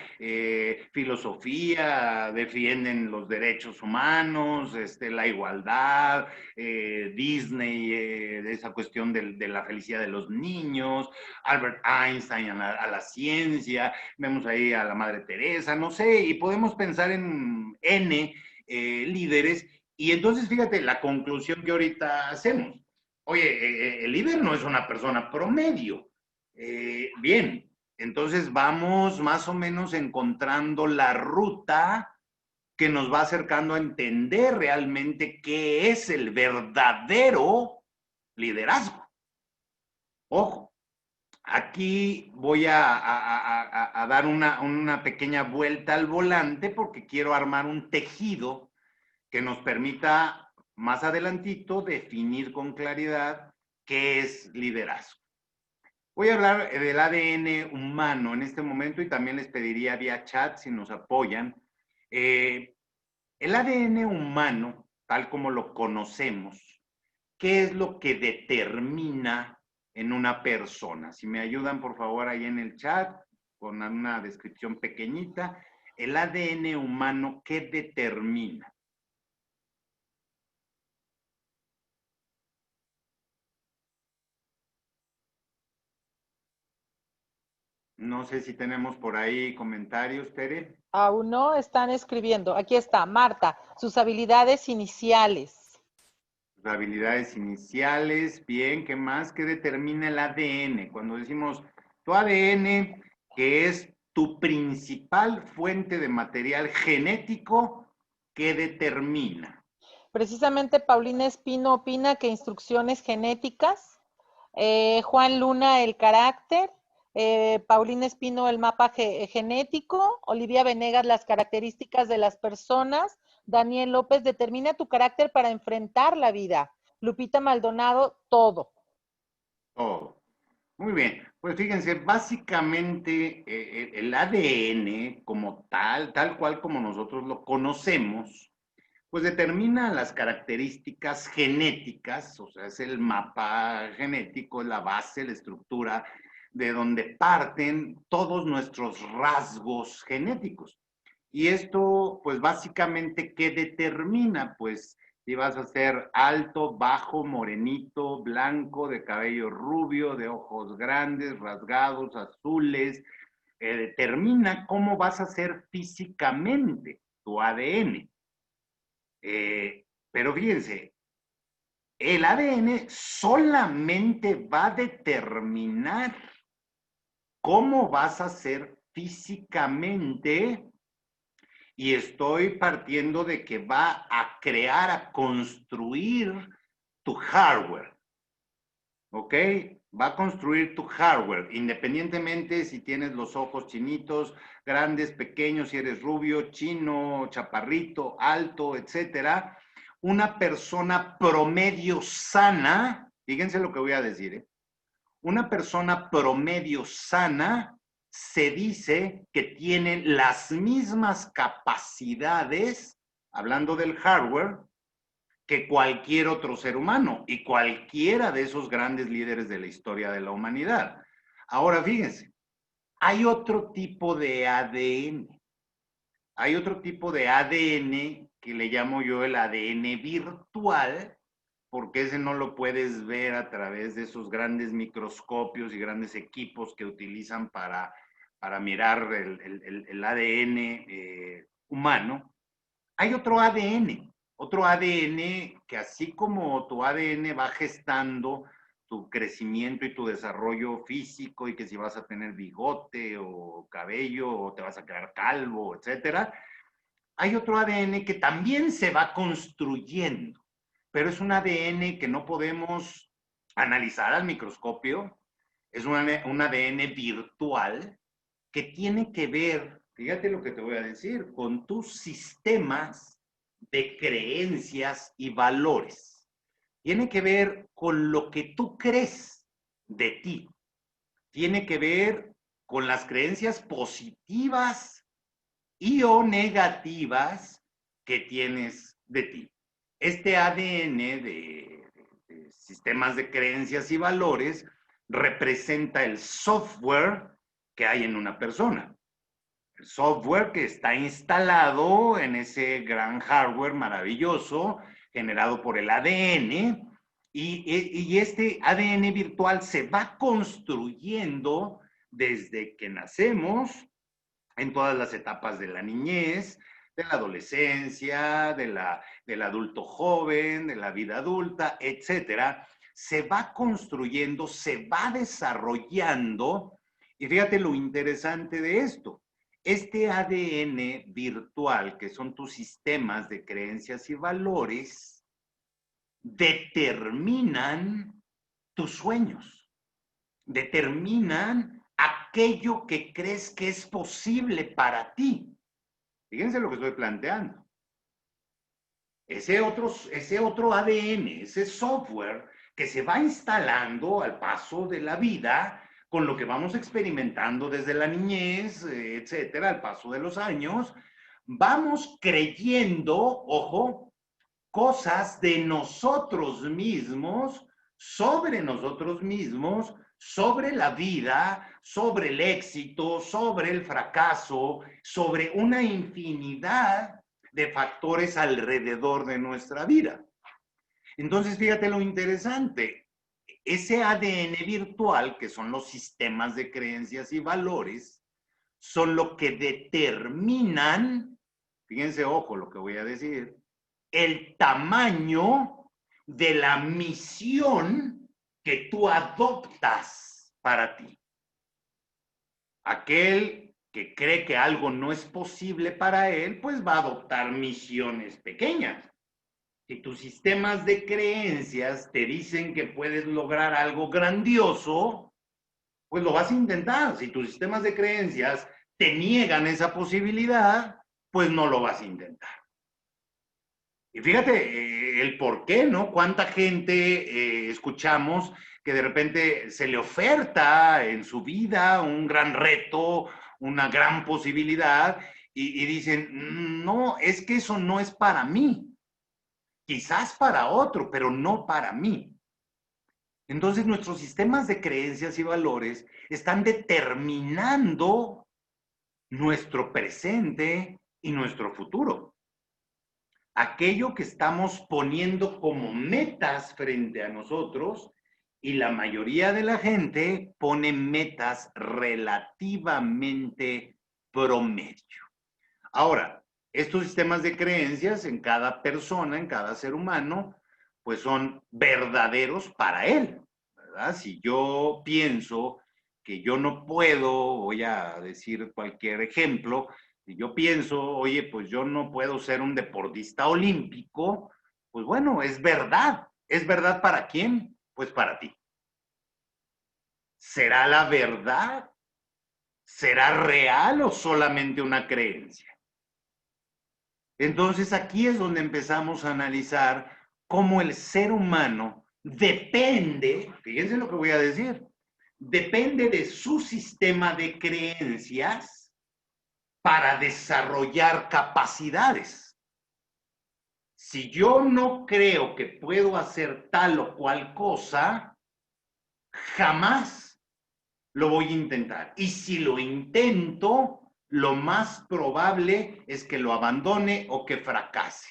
filosofía, defienden los derechos humanos, la igualdad, Disney, esa cuestión de la felicidad de los niños, Albert Einstein a la ciencia, vemos ahí a la Madre Teresa, no sé, y podemos pensar en N líderes. Y entonces, fíjate, la conclusión que ahorita hacemos. Oye, el líder no es una persona promedio. Bien, entonces vamos más o menos encontrando la ruta que nos va acercando a entender realmente qué es el verdadero liderazgo. Ojo, aquí voy a dar una pequeña vuelta al volante porque quiero armar un tejido que nos permita más adelantito definir con claridad qué es liderazgo. Voy a hablar del ADN humano en este momento y también les pediría vía chat si nos apoyan. El ADN humano, tal como lo conocemos, ¿qué es lo que determina en una persona? Si me ayudan, por favor, ahí en el chat, con una descripción pequeñita. El ADN humano, ¿qué determina? No sé si tenemos por ahí comentarios, Tere. Aún no están escribiendo. Aquí está, Marta, sus habilidades iniciales. Sus habilidades iniciales, bien, ¿qué más? ¿Qué determina el ADN? Cuando decimos tu ADN, que es tu principal fuente de material genético, ¿qué determina? Precisamente Paulina Espino opina que instrucciones genéticas, Juan Luna el carácter, Paulina Espino el mapa genético, Olivia Venegas las características de las personas, Daniel López determina tu carácter para enfrentar la vida, Lupita Maldonado todo. Todo. Muy bien, pues fíjense, básicamente el ADN como tal cual como nosotros lo conocemos, pues determina las características genéticas, o sea, es el mapa genético, es la base, la estructura de donde parten todos nuestros rasgos genéticos. Y esto, pues básicamente, ¿qué determina? Pues si vas a ser alto, bajo, morenito, blanco, de cabello rubio, de ojos grandes, rasgados, azules, determina cómo vas a ser físicamente tu ADN. Pero fíjense, el ADN solamente va a determinar cómo vas a ser físicamente y estoy partiendo de que va a crear, a construir tu hardware. ¿Ok? Va a construir tu hardware, independientemente si tienes los ojos chinitos, grandes, pequeños, si eres rubio, chino, chaparrito, alto, etcétera. Una persona promedio sana, fíjense lo que voy a decir, ¿eh? Una persona promedio sana se dice que tiene las mismas capacidades, hablando del hardware, que cualquier otro ser humano y cualquiera de esos grandes líderes de la historia de la humanidad. Ahora, fíjense, hay otro tipo de ADN. Hay otro tipo de ADN que le llamo yo el ADN virtual, porque ese no lo puedes ver a través de esos grandes microscopios y grandes equipos que utilizan para mirar el ADN humano. Hay otro ADN que así como tu ADN va gestando tu crecimiento y tu desarrollo físico y que si vas a tener bigote o cabello o te vas a quedar calvo, etcétera, hay otro ADN que también se va construyendo, pero es un ADN que no podemos analizar al microscopio, es un ADN virtual que tiene que ver, fíjate lo que te voy a decir, con tus sistemas de creencias y valores. Tiene que ver con lo que tú crees de ti. Tiene que ver con las creencias positivas y o negativas que tienes de ti. Este ADN de sistemas de creencias y valores representa el software que hay en una persona. El software que está instalado en ese gran hardware maravilloso generado por el ADN, y este ADN virtual se va construyendo desde que nacemos, en todas las etapas de la niñez, de la adolescencia, del adulto joven, de la vida adulta, etcétera. Se va construyendo, se va desarrollando, y fíjate lo interesante de esto. Este ADN virtual, que son tus sistemas de creencias y valores, determinan tus sueños, determinan aquello que crees que es posible para ti. Fíjense lo que estoy planteando. Ese otro ADN, ese software que se va instalando al paso de la vida, con lo que vamos experimentando desde la niñez, etcétera, al paso de los años, vamos creyendo, ojo, cosas de nosotros mismos, sobre la vida, sobre el éxito, sobre el fracaso, sobre una infinidad de factores alrededor de nuestra vida. Entonces, fíjate lo interesante. Ese ADN virtual, que son los sistemas de creencias y valores, son lo que determinan, fíjense, ojo lo que voy a decir, el tamaño de la misión que tú adoptas para ti. Aquel que cree que algo no es posible para él, pues va a adoptar misiones pequeñas. Si tus sistemas de creencias te dicen que puedes lograr algo grandioso, pues lo vas a intentar. Si tus sistemas de creencias te niegan esa posibilidad, pues no lo vas a intentar. Y fíjate el por qué, ¿no? Cuánta gente escuchamos que de repente se le oferta en su vida un gran reto, una gran posibilidad, y dicen, no, es que eso no es para mí. Quizás para otro, pero no para mí. Entonces nuestros sistemas de creencias y valores están determinando nuestro presente y nuestro futuro. Aquello que estamos poniendo como metas frente a nosotros, y la mayoría de la gente pone metas relativamente promedio. Ahora, estos sistemas de creencias en cada persona, en cada ser humano, pues son verdaderos para él, ¿verdad? Si yo pienso que yo no puedo, voy a decir cualquier ejemplo, si yo pienso, oye, pues yo no puedo ser un deportista olímpico, pues bueno, es verdad. ¿Es verdad para quién? Pues para ti. ¿Será la verdad? ¿Será real o solamente una creencia? Entonces aquí es donde empezamos a analizar cómo el ser humano depende, fíjense lo que voy a decir, depende de su sistema de creencias para desarrollar capacidades. Si yo no creo que puedo hacer tal o cual cosa, jamás lo voy a intentar. Y si lo intento, lo más probable es que lo abandone o que fracase.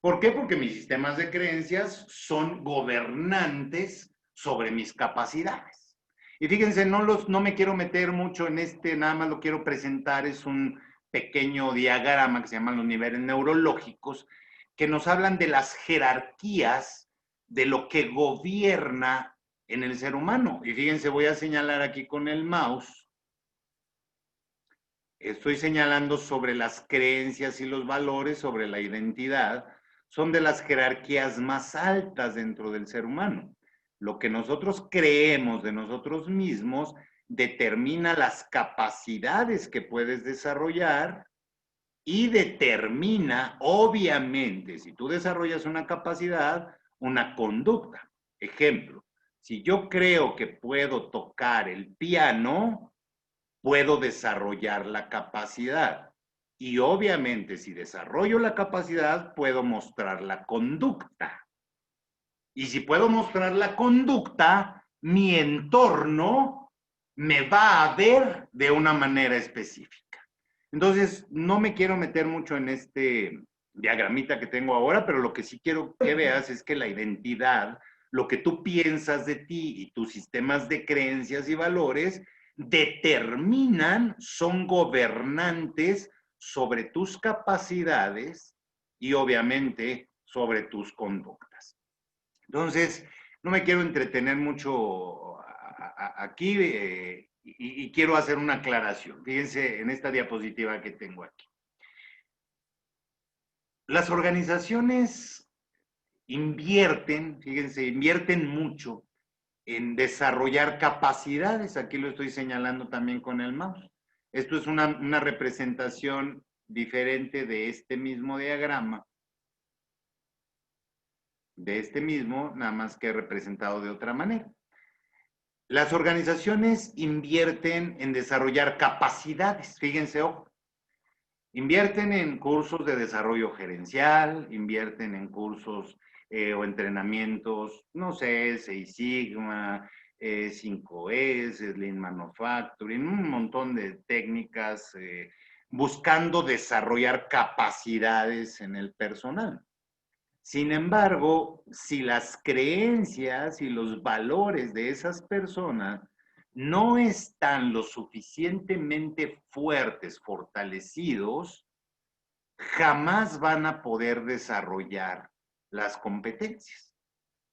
¿Por qué? Porque mis sistemas de creencias son gobernantes sobre mis capacidades. Y fíjense, no me quiero meter mucho en nada más lo quiero presentar, es un pequeño diagrama que se llaman los niveles neurológicos, que nos hablan de las jerarquías de lo que gobierna en el ser humano. Y fíjense, voy a señalar aquí con el mouse. Estoy señalando sobre las creencias y los valores, sobre la identidad. Son de las jerarquías más altas dentro del ser humano. Lo que nosotros creemos de nosotros mismos determina las capacidades que puedes desarrollar y determina, obviamente, si tú desarrollas una capacidad, una conducta. Ejemplo, si yo creo que puedo tocar el piano, puedo desarrollar la capacidad. Y obviamente, si desarrollo la capacidad, puedo mostrar la conducta. Y si puedo mostrar la conducta, mi entorno me va a ver de una manera específica. Entonces, no me quiero meter mucho en este diagramita que tengo ahora, pero lo que sí quiero que veas es que la identidad, lo que tú piensas de ti y tus sistemas de creencias y valores determinan, son gobernantes sobre tus capacidades y obviamente sobre tus conductas. Entonces, no me quiero entretener mucho aquí y quiero hacer una aclaración. Fíjense en esta diapositiva que tengo aquí. Las organizaciones invierten, fíjense, invierten mucho en desarrollar capacidades. Aquí lo estoy señalando también con el mouse. Esto es una representación diferente de este mismo diagrama. De este mismo, nada más que representado de otra manera. Las organizaciones invierten en desarrollar capacidades, fíjense, ojo. Invierten en cursos de desarrollo gerencial, invierten en cursos o entrenamientos, no sé, Six Sigma, 5S, Lean Manufacturing, un montón de técnicas buscando desarrollar capacidades en el personal. Sin embargo, si las creencias y los valores de esas personas no están lo suficientemente fuertes, fortalecidos, jamás van a poder desarrollar las competencias.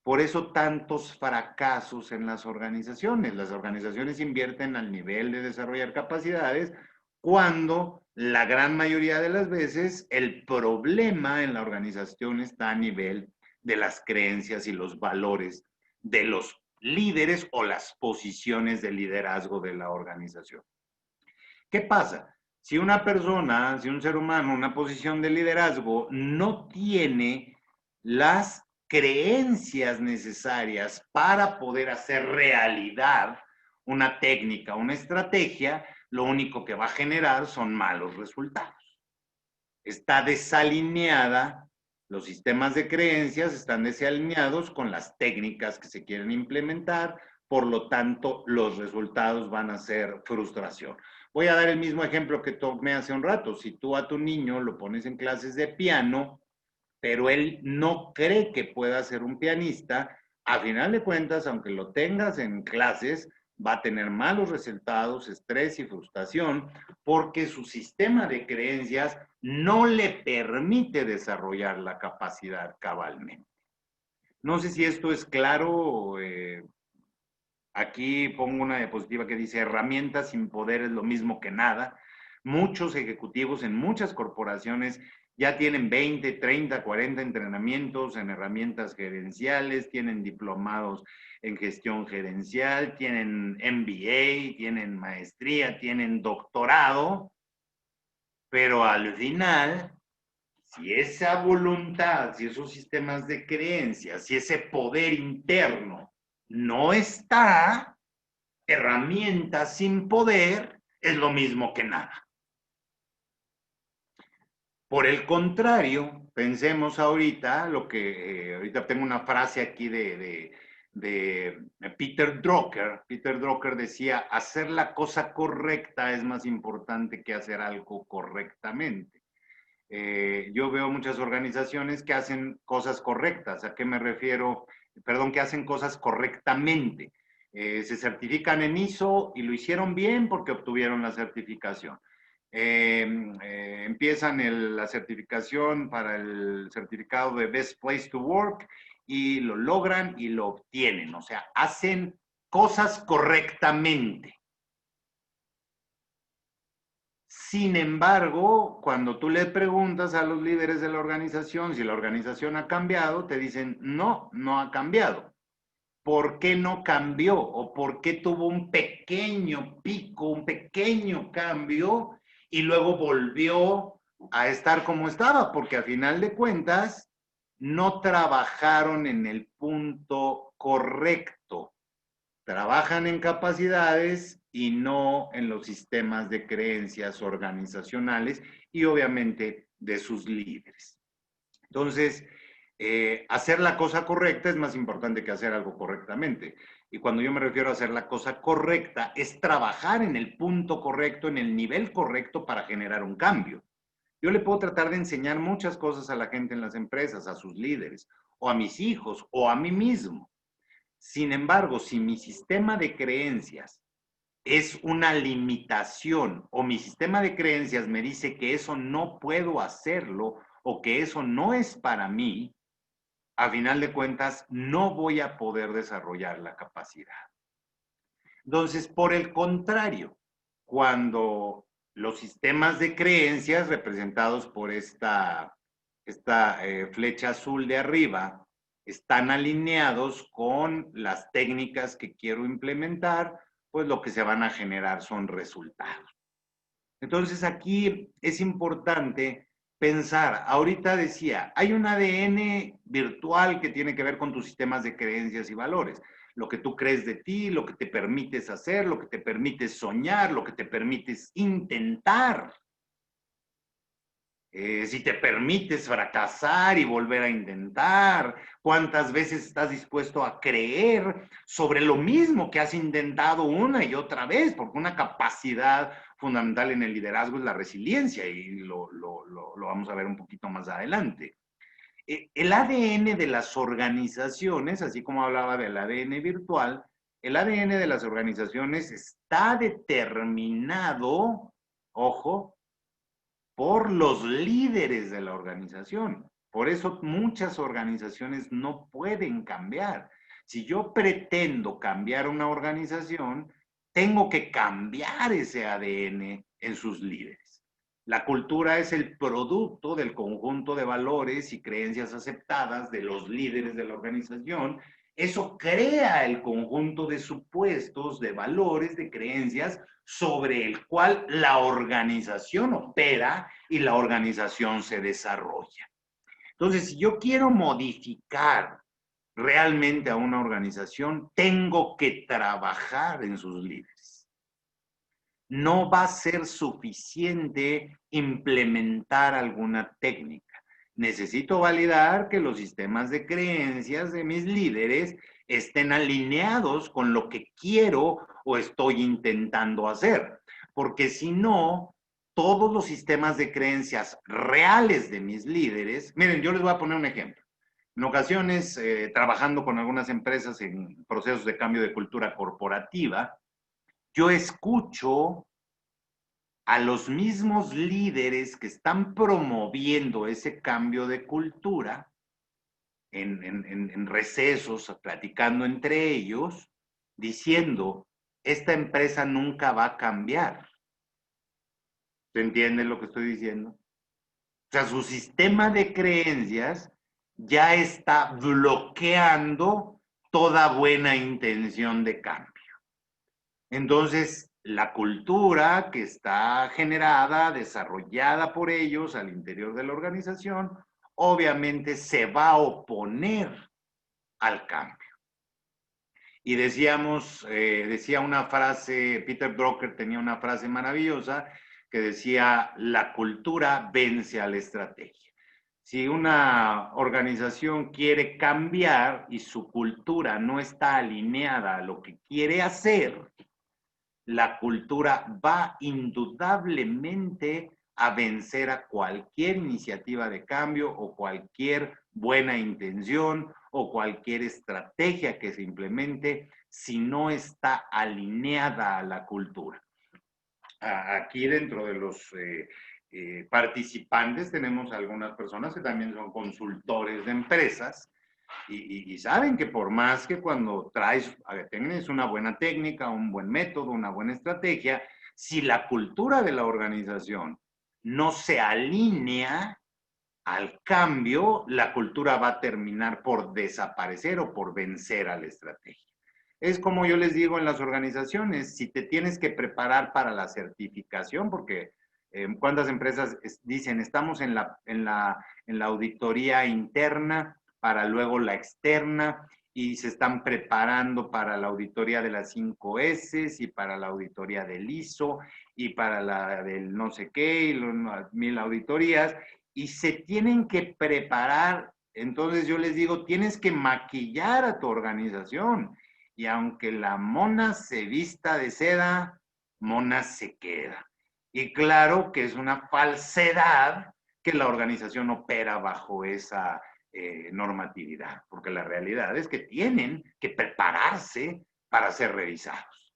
Por eso tantos fracasos en las organizaciones. Las organizaciones invierten al nivel de desarrollar capacidades cuando la gran mayoría de las veces el problema en la organización está a nivel de las creencias y los valores de los líderes o las posiciones de liderazgo de la organización. ¿Qué pasa? Si una persona, si un ser humano, una posición de liderazgo no tiene las creencias necesarias para poder hacer realidad una técnica, una estrategia, lo único que va a generar son malos resultados. Está desalineada, los sistemas de creencias están desalineados con las técnicas que se quieren implementar, por lo tanto, los resultados van a ser frustración. Voy a dar el mismo ejemplo que tomé hace un rato. Si tú a tu niño lo pones en clases de piano, pero él no cree que pueda ser un pianista, a final de cuentas, aunque lo tengas en clases, va a tener malos resultados, estrés y frustración, porque su sistema de creencias no le permite desarrollar la capacidad cabalmente. No sé si esto es claro. Aquí pongo una diapositiva que dice: herramientas sin poder es lo mismo que nada. Muchos ejecutivos en muchas corporaciones ya tienen 20, 30, 40 entrenamientos en herramientas gerenciales, tienen diplomados en gestión gerencial, tienen MBA, tienen maestría, tienen doctorado, pero al final, si esa voluntad, si esos sistemas de creencias, si ese poder interno no está, herramientas sin poder es lo mismo que nada. Por el contrario, pensemos ahorita lo que, ahorita tengo una frase aquí de Peter Drucker. Peter Drucker decía: hacer la cosa correcta es más importante que hacer algo correctamente. Yo veo muchas organizaciones que hacen cosas correctas. ¿A qué me refiero? Perdón, que hacen cosas correctamente. Se certifican en ISO y lo hicieron bien porque obtuvieron la certificación. Empiezan la certificación para el certificado de Best Place to Work y lo logran y lo obtienen. O sea, hacen cosas correctamente. Sin embargo, cuando tú le preguntas a los líderes de la organización si la organización ha cambiado, te dicen: no, no ha cambiado. ¿Por qué no cambió? ¿O por qué tuvo un pequeño pico, un pequeño cambio y luego volvió a estar como estaba, porque a final de cuentas no trabajaron en el punto correcto. Trabajan en capacidades y no en los sistemas de creencias organizacionales y obviamente de sus líderes. Entonces, hacer la cosa correcta es más importante que hacer algo correctamente. Y cuando yo me refiero a hacer la cosa correcta, es trabajar en el punto correcto, en el nivel correcto para generar un cambio. Yo le puedo tratar de enseñar muchas cosas a la gente en las empresas, a sus líderes, o a mis hijos, o a mí mismo. Sin embargo, si mi sistema de creencias es una limitación o mi sistema de creencias me dice que eso no puedo hacerlo o que eso no es para mí, a final de cuentas no voy a poder desarrollar la capacidad. Entonces, por el contrario, cuando los sistemas de creencias representados por esta flecha azul de arriba están alineados con las técnicas que quiero implementar, pues lo que se van a generar son resultados. Entonces aquí es importante pensar, ahorita decía, hay un ADN virtual que tiene que ver con tus sistemas de creencias y valores, lo que tú crees de ti, lo que te permites hacer, lo que te permites soñar, lo que te permites intentar. Si te permites fracasar y volver a intentar, cuántas veces estás dispuesto a creer sobre lo mismo que has intentado una y otra vez, porque una capacidad fundamental en el liderazgo es la resiliencia y lo vamos a ver un poquito más adelante. El ADN de las organizaciones, así como hablaba del ADN virtual, el ADN de las organizaciones está determinado, ojo, por los líderes de la organización. Por eso muchas organizaciones no pueden cambiar. Si yo pretendo cambiar una organización, tengo que cambiar ese ADN en sus líderes. La cultura es el producto del conjunto de valores y creencias aceptadas de los líderes de la organización. Eso crea el conjunto de supuestos, de valores, de creencias sobre el cual la organización opera y la organización se desarrolla. Entonces, si yo quiero modificar realmente a una organización, tengo que trabajar en sus líderes. No va a ser suficiente implementar alguna técnica. Necesito validar que los sistemas de creencias de mis líderes estén alineados con lo que quiero o estoy intentando hacer. Porque si no, todos los sistemas de creencias reales de mis líderes, miren, yo les voy a poner un ejemplo. En ocasiones, trabajando con algunas empresas en procesos de cambio de cultura corporativa, yo escucho a los mismos líderes que están promoviendo ese cambio de cultura en recesos, platicando entre ellos, diciendo, esta empresa nunca va a cambiar. ¿Se entiende lo que estoy diciendo? O sea, su sistema de creencias ya está bloqueando toda buena intención de cambio. Entonces, la cultura que está generada, desarrollada por ellos al interior de la organización, obviamente se va a oponer al cambio. Y decíamos, decía una frase, Peter Drucker tenía una frase maravillosa que decía, la cultura vence a la estrategia. Si una organización quiere cambiar y su cultura no está alineada a lo que quiere hacer, la cultura va indudablemente a vencer a cualquier iniciativa de cambio o cualquier buena intención o cualquier estrategia que se implemente si no está alineada a la cultura. Aquí dentro de los participantes tenemos algunas personas que también son consultores de empresas y saben que por más que cuando tienes una buena técnica, un buen método, una buena estrategia, si la cultura de la organización no se alinea al cambio, la cultura va a terminar por desaparecer o por vencer a la estrategia. Es como yo les digo en las organizaciones, si te tienes que preparar para la certificación, porque ¿Cuántas empresas dicen estamos en la auditoría interna para luego la externa y se están preparando para la auditoría de las 5S y para la auditoría del ISO y para la del no sé qué y las 1000 auditorías y se tienen que preparar? Entonces yo les digo, tienes que maquillar a tu organización y aunque la mona se vista de seda, mona se queda. Y claro que es una falsedad que la organización opera bajo esa normatividad, porque la realidad es que tienen que prepararse para ser revisados.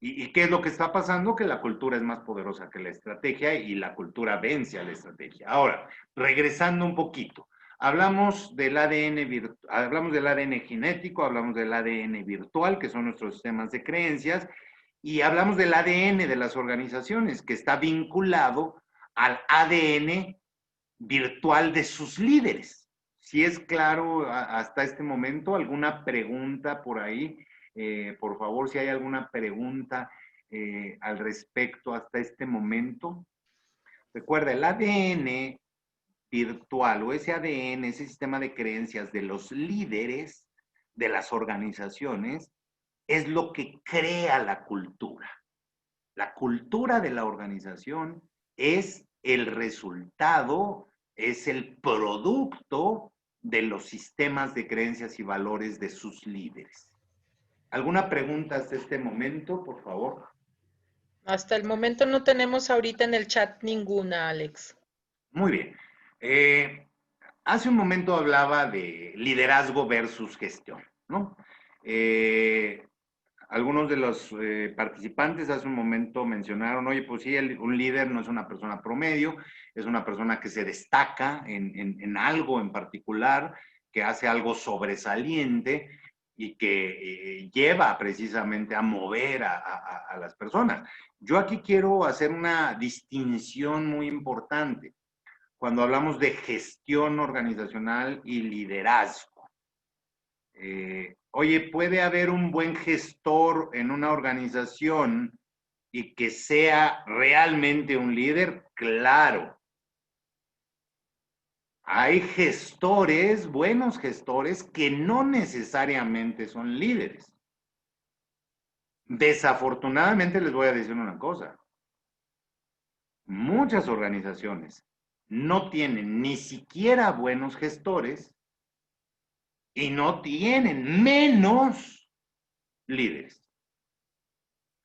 ¿Y qué es lo que está pasando? Que la cultura es más poderosa que la estrategia y la cultura vence a la estrategia. Ahora, regresando un poquito, hablamos del ADN genético, hablamos del ADN virtual, que son nuestros sistemas de creencias, y hablamos del ADN de las organizaciones, que está vinculado al ADN virtual de sus líderes. Si es claro hasta este momento, ¿alguna pregunta por ahí? Por favor, si hay alguna pregunta al respecto hasta este momento. Recuerda, el ADN virtual o ese ADN, ese sistema de creencias de los líderes de las organizaciones, es lo que crea la cultura. La cultura de la organización es el resultado, es el producto de los sistemas de creencias y valores de sus líderes. ¿Alguna pregunta hasta este momento, por favor? Hasta el momento no tenemos ahorita en el chat ninguna, Alex. Muy bien. Hace un momento hablaba de liderazgo versus gestión, ¿no? Algunos de los participantes hace un momento mencionaron, oye, pues sí, un líder no es una persona promedio, es una persona que se destaca en algo en particular, que hace algo sobresaliente y que lleva precisamente a mover a las personas. Yo aquí quiero hacer una distinción muy importante cuando hablamos de gestión organizacional y liderazgo. Oye, ¿puede haber un buen gestor en una organización y que sea realmente un líder? Claro. Hay gestores, buenos gestores, que no necesariamente son líderes. Desafortunadamente les voy a decir una cosa. Muchas organizaciones no tienen ni siquiera buenos gestores y no tienen menos líderes.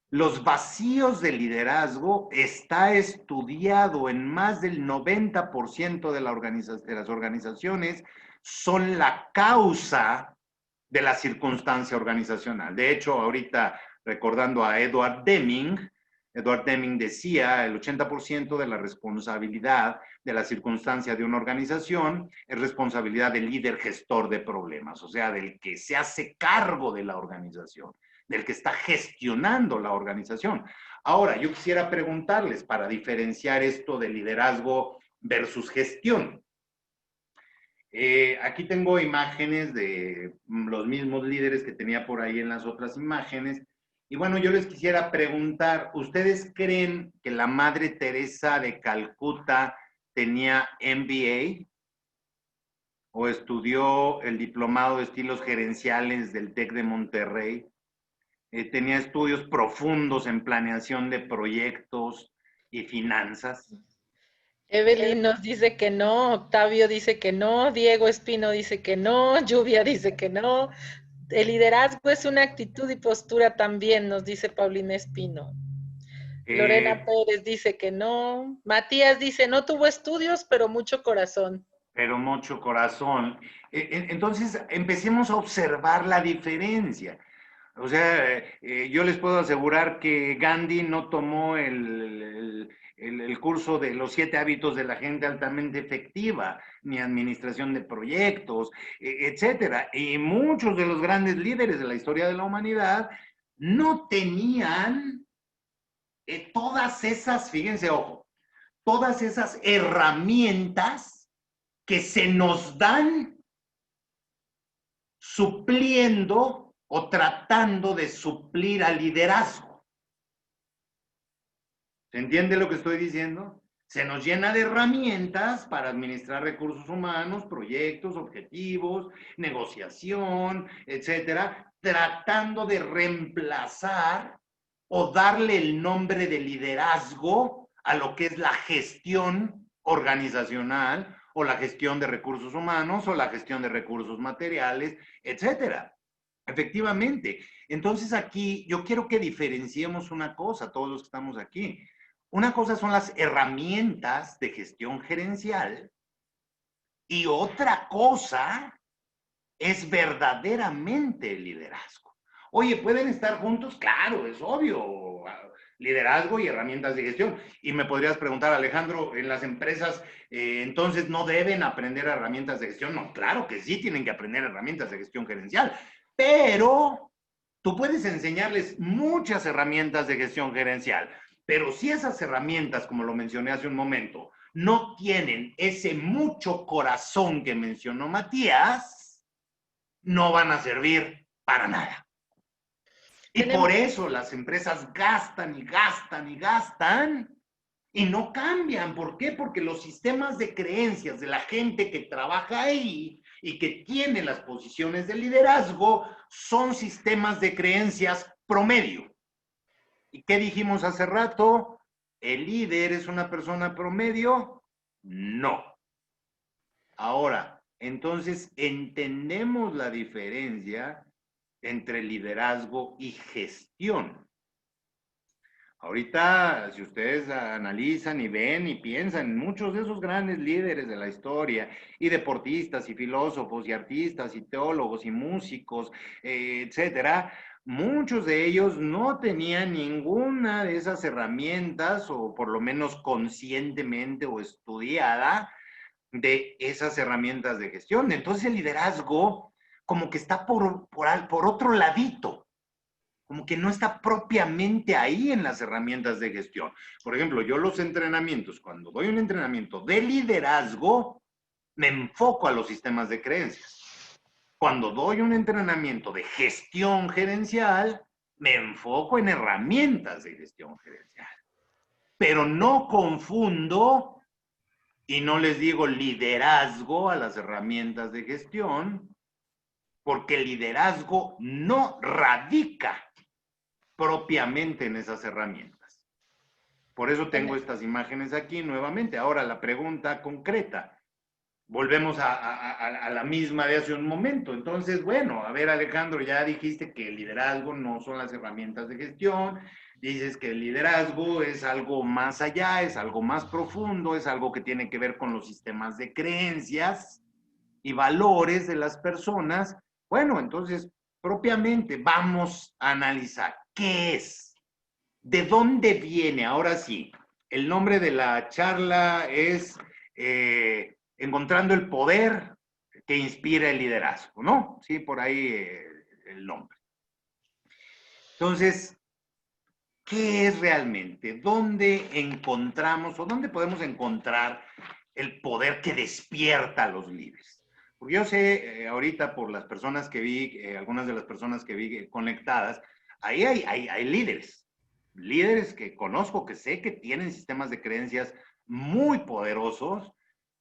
Los vacíos de liderazgo está estudiado en más del 90% de las organizaciones, son la causa de la circunstancia organizacional. De hecho, ahorita recordando a Edward Deming decía, el 80% de la responsabilidad de la circunstancia de una organización es responsabilidad del líder gestor de problemas, o sea, del que se hace cargo de la organización, del que está gestionando la organización. Ahora, yo quisiera preguntarles para diferenciar esto de liderazgo versus gestión. Aquí tengo imágenes de los mismos líderes que tenía por ahí en las otras imágenes. Y bueno, yo les quisiera preguntar, ¿ustedes creen que la Madre Teresa de Calcuta tenía MBA? ¿O estudió el diplomado de estilos gerenciales del TEC de Monterrey? ¿Tenía estudios profundos en planeación de proyectos y finanzas? Evelyn nos dice que no, Octavio dice que no, Diego Espino dice que no, Lluvia dice que no. El liderazgo es una actitud y postura también, nos dice Paulina Espino. Lorena Pérez dice que no. Matías dice, no tuvo estudios, pero mucho corazón. Pero mucho corazón. Entonces, empecemos a observar la diferencia. O sea, yo les puedo asegurar que Gandhi no tomó el curso de los 7 hábitos de la gente altamente efectiva, ni administración de proyectos, etcétera. Y muchos de los grandes líderes de la historia de la humanidad no tenían todas esas, fíjense, ojo, todas esas herramientas que se nos dan supliendo o tratando de suplir al liderazgo. ¿Se entiende lo que estoy diciendo? Se nos llena de herramientas para administrar recursos humanos, proyectos, objetivos, negociación, etcétera, tratando de reemplazar o darle el nombre de liderazgo a lo que es la gestión organizacional o la gestión de recursos humanos o la gestión de recursos materiales, etcétera. Efectivamente. Entonces aquí yo quiero que diferenciemos una cosa, todos los que estamos aquí. Una cosa son las herramientas de gestión gerencial y otra cosa es verdaderamente el liderazgo. Oye, ¿pueden estar juntos? Claro, es obvio. Liderazgo y herramientas de gestión. Y me podrías preguntar, Alejandro, ¿en las empresas entonces no deben aprender herramientas de gestión? No, claro que sí tienen que aprender herramientas de gestión gerencial, pero tú puedes enseñarles muchas herramientas de gestión gerencial, pero si esas herramientas, como lo mencioné hace un momento, no tienen ese mucho corazón que mencionó Matías, no van a servir para nada. Y por eso las empresas gastan y gastan y gastan y no cambian. ¿Por qué? Porque los sistemas de creencias de la gente que trabaja ahí y que tiene las posiciones de liderazgo son sistemas de creencias promedio. ¿Y qué dijimos hace rato? ¿El líder es una persona promedio? No. Ahora, entonces entendemos la diferencia entre liderazgo y gestión. Ahorita, si ustedes analizan y ven y piensan en muchos de esos grandes líderes de la historia, y deportistas, y filósofos, y artistas, y teólogos, y músicos, etcétera, muchos de ellos no tenían ninguna de esas herramientas, o por lo menos conscientemente o estudiada, de esas herramientas de gestión. Entonces el liderazgo como que está por otro ladito, como que no está propiamente ahí en las herramientas de gestión. Por ejemplo, yo los entrenamientos, cuando doy un entrenamiento de liderazgo, me enfoco a los sistemas de creencias. Cuando doy un entrenamiento de gestión gerencial, me enfoco en herramientas de gestión gerencial. Pero no confundo y no les digo liderazgo a las herramientas de gestión, porque el liderazgo no radica propiamente en esas herramientas. Por eso tengo estas imágenes aquí nuevamente. Ahora, la pregunta concreta. Volvemos a la misma de hace un momento. Entonces, bueno, a ver, Alejandro, ya dijiste que el liderazgo no son las herramientas de gestión. Dices que el liderazgo es algo más allá, es algo más profundo, es algo que tiene que ver con los sistemas de creencias y valores de las personas. Bueno, entonces, propiamente vamos a analizar qué es, de dónde viene. Ahora sí, el nombre de la charla es Encontrando el poder que inspira el liderazgo, ¿no? Sí, por ahí el nombre. Entonces, ¿qué es realmente? ¿Dónde encontramos o dónde podemos encontrar el poder que despierta a los líderes? Porque yo sé, ahorita por las personas que vi, algunas de las personas que vi conectadas, ahí hay líderes, líderes que conozco, que sé que tienen sistemas de creencias muy poderosos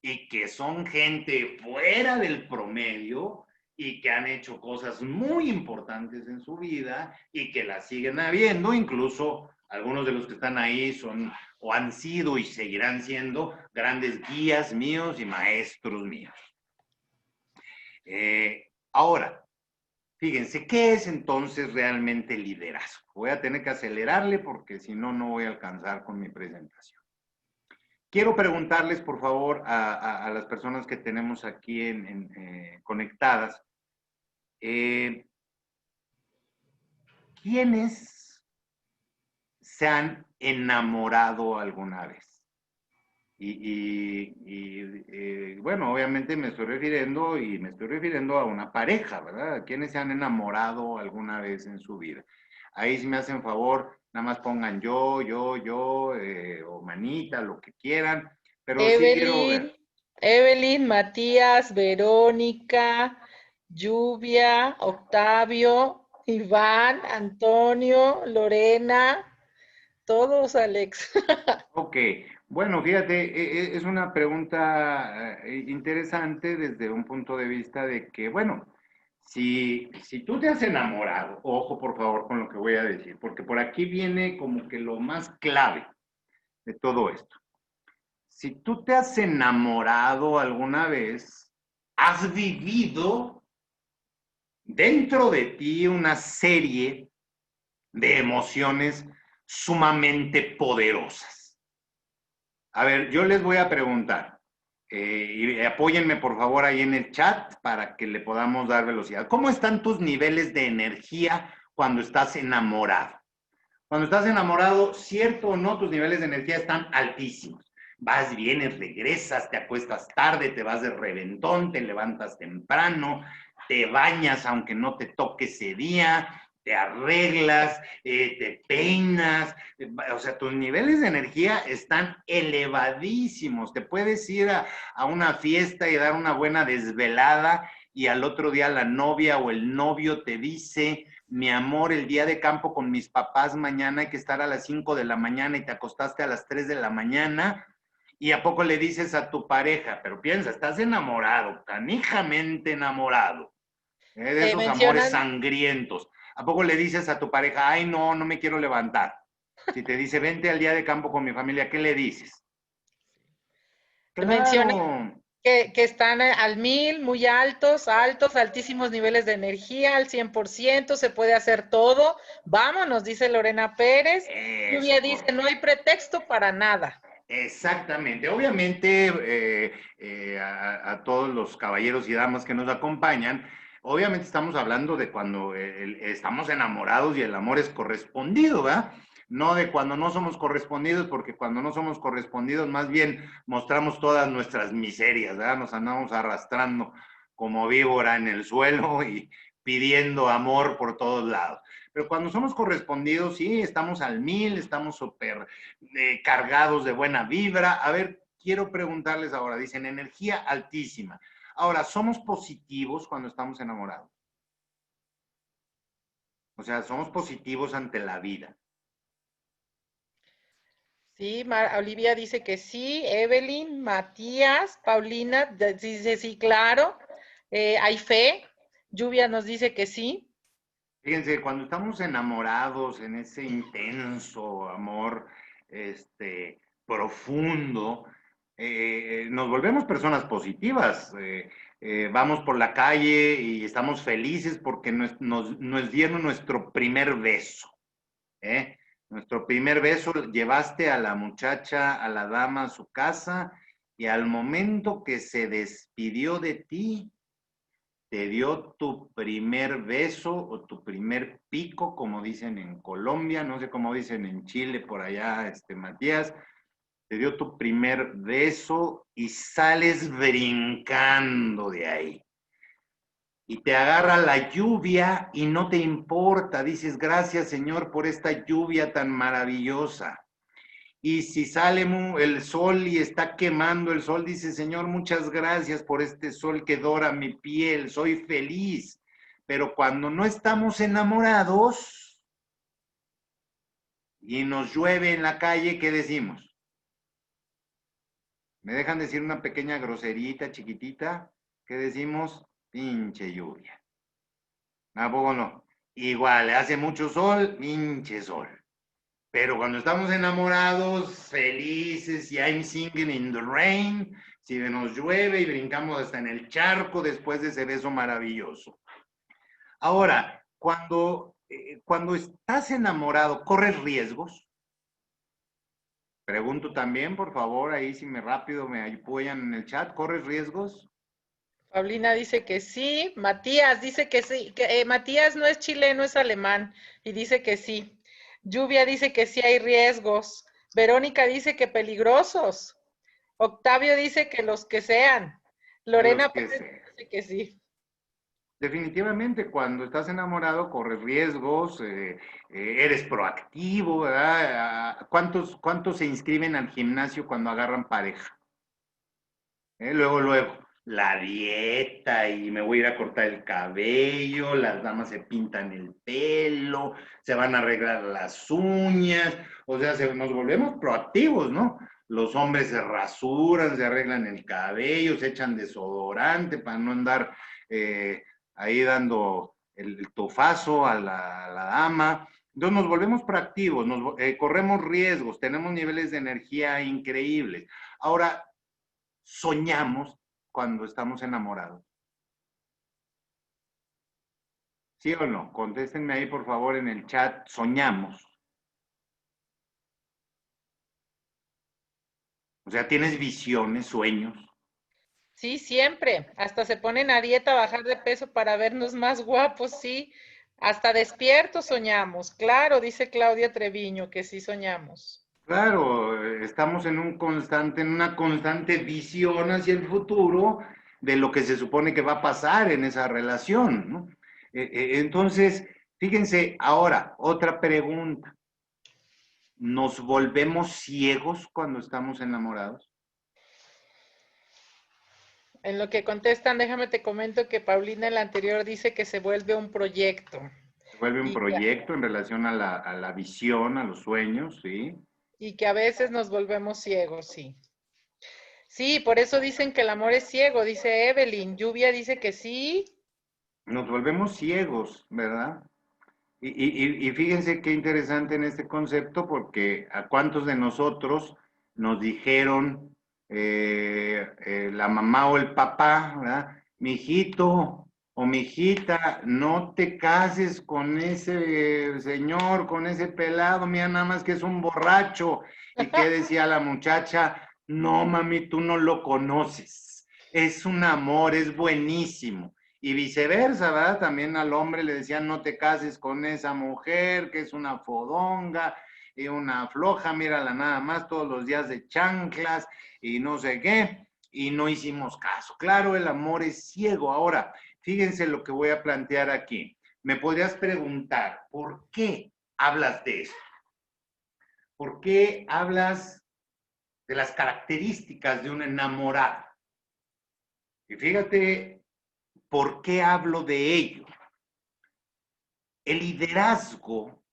y que son gente fuera del promedio y que han hecho cosas muy importantes en su vida y que las siguen habiendo, incluso algunos de los que están ahí son o han sido y seguirán siendo grandes guías míos y maestros míos. Ahora, fíjense, ¿qué es entonces realmente liderazgo? Voy a tener que acelerarle porque si no, no voy a alcanzar con mi presentación. Quiero preguntarles, por favor, a las personas que tenemos aquí conectadas, ¿quiénes se han enamorado alguna vez? Bueno, obviamente me estoy refiriendo a una pareja, ¿verdad? ¿Quiénes se han enamorado alguna vez en su vida? Ahí si me hacen favor, nada más pongan yo, o manita, lo que quieran, pero sí quiero ver. Evelyn, Matías, Verónica, Lluvia, Octavio, Iván, Antonio, Lorena, Todos, Alex. Ok, bueno, fíjate, es una pregunta interesante desde un punto de vista de que, bueno, si tú te has enamorado, ojo por favor con lo que voy a decir, porque por aquí viene como que lo más clave de todo esto. Si tú te has enamorado alguna vez, has vivido dentro de ti una serie de emociones sumamente poderosas. A ver, yo les voy a preguntar, y apóyenme por favor ahí en el chat para que le podamos dar velocidad. ¿Cómo están tus niveles de energía cuando estás enamorado? Cuando estás enamorado, cierto o no, tus niveles de energía están altísimos. Vas, vienes, regresas, te acuestas tarde, te vas de reventón, te levantas temprano, te bañas aunque no te toque ese día, te arreglas, te peinas, o sea, tus niveles de energía están elevadísimos. Te puedes ir a una fiesta y dar una buena desvelada y al otro día la novia o el novio te dice, mi amor, el día de campo con mis papás mañana hay que estar a las 5 de la mañana y te acostaste a las 3 de la mañana. ¿Y a poco le dices a tu pareja? Pero piensa, estás enamorado, canijamente enamorado, de esos amores Mencionan, sangrientos. ¿A poco le dices a tu pareja, ay, no, no me quiero levantar? Si te dice, vente al día de campo con mi familia, ¿qué le dices? mencionan Claro, que están al 1000, muy altos, altísimos niveles de energía, al 100%, se puede hacer todo. Vámonos, dice Lorena Pérez. Lluvia eso, dice, no hay pretexto para nada. exactamente. Obviamente, a todos los caballeros y damas que nos acompañan, obviamente estamos hablando de cuando estamos enamorados y el amor es correspondido, ¿verdad? No de cuando no somos correspondidos, porque cuando no somos correspondidos, más bien mostramos todas nuestras miserias, ¿verdad? Nos andamos arrastrando como víbora en el suelo y pidiendo amor por todos lados. Pero cuando somos correspondidos, sí, estamos al 1000, estamos súper cargados de buena vibra. A ver, quiero preguntarles ahora, dicen energía altísima. Ahora, ¿somos positivos cuando estamos enamorados? O sea, somos positivos ante la vida. Sí, Olivia dice que sí, Evelyn, Matías, Paulina dice sí, claro, hay fe, Lluvia nos dice que sí. Fíjense, cuando estamos enamorados en ese intenso amor, profundo, nos volvemos personas positivas. Vamos por la calle y estamos felices porque nos dieron nuestro primer beso. ¿Eh? Nuestro primer beso, llevaste a la muchacha, a la dama a su casa y al momento que se despidió de ti, te dio tu primer beso o tu primer pico, como dicen en Colombia, no sé cómo dicen en Chile, por allá, Matías, te dio tu primer beso y sales brincando de ahí. Y te agarra la lluvia y no te importa, dices, gracias Señor por esta lluvia tan maravillosa. Y si sale el sol y está quemando el sol, dice, Señor, muchas gracias por este sol que dora mi piel, soy feliz. Pero cuando no estamos enamorados y nos llueve en la calle, ¿qué decimos? ¿Me dejan decir una pequeña groserita chiquitita? ¿Qué decimos? Pinche lluvia. ¿A poco no? Igual, hace mucho sol, pinche sol. Pero cuando estamos enamorados, felices, y I'm singing in the rain, si nos llueve y brincamos hasta en el charco después de ese beso maravilloso. Ahora, cuando estás enamorado, ¿corres riesgos? Pregunto también, por favor, ahí si me rápido me apoyan en el chat, ¿corres riesgos? Paulina dice que sí, Matías dice que sí, que Matías no es chileno, es alemán, y dice que sí. Lluvia dice que sí hay riesgos. Verónica dice que peligrosos. Octavio dice que los que sean. Los Lorena que Pérez se... dice que sí. Definitivamente, cuando estás enamorado, corres riesgos, eres proactivo, ¿verdad? ¿Cuántos se inscriben al gimnasio cuando agarran pareja? Luego, luego. la dieta y me voy a ir a cortar el cabello, las damas se pintan el pelo, se van a arreglar las uñas, o sea, nos volvemos proactivos, ¿no? Los hombres se rasuran, se arreglan el cabello, se echan desodorante para no andar ahí dando el tofazo a la dama. Entonces nos volvemos proactivos, corremos riesgos, tenemos niveles de energía increíbles. Ahora, soñamos cuando estamos enamorados. ¿Sí o no? Contéstenme ahí, por favor, en el chat. Soñamos. O sea, ¿tienes visiones, sueños? Sí, siempre. Hasta se ponen a dieta a bajar de peso para vernos más guapos, sí. Hasta despiertos soñamos. Claro, dice Claudia Treviño que sí soñamos. Claro, estamos en una constante visión hacia el futuro de lo que se supone que va a pasar en esa relación, ¿no? Entonces, fíjense, ahora, otra pregunta. ¿Nos volvemos ciegos cuando estamos enamorados? En lo que contestan, déjame te comento que Paulina en la anterior dice que se vuelve un proyecto. Se vuelve un Y proyecto en relación a la visión, a los sueños, ¿sí? y que a veces nos volvemos ciegos, sí. Sí, por eso dicen que el amor es ciego, dice Evelyn. Lluvia dice que sí. Nos volvemos ciegos, ¿verdad? Y fíjense qué interesante en este concepto, porque a cuántos de nosotros nos dijeron la mamá o el papá, ¿verdad? Mijito o mijita, no te cases con ese señor, con ese pelado, mira nada más que es un borracho. ¿Y qué decía la muchacha? No, mami, tú no lo conoces. Es un amor, es buenísimo. Y viceversa, ¿verdad? También al hombre le decían, no te cases con esa mujer, que es una fodonga y una floja, mírala nada más todos los días de chanclas y no sé qué, y no hicimos caso. Claro, el amor es ciego. Ahora, fíjense lo que voy a plantear aquí. Me podrías preguntar, ¿por qué hablas de eso? ¿Por qué hablas de las características de un enamorado? Y fíjate, ¿por qué hablo de ello? El liderazgo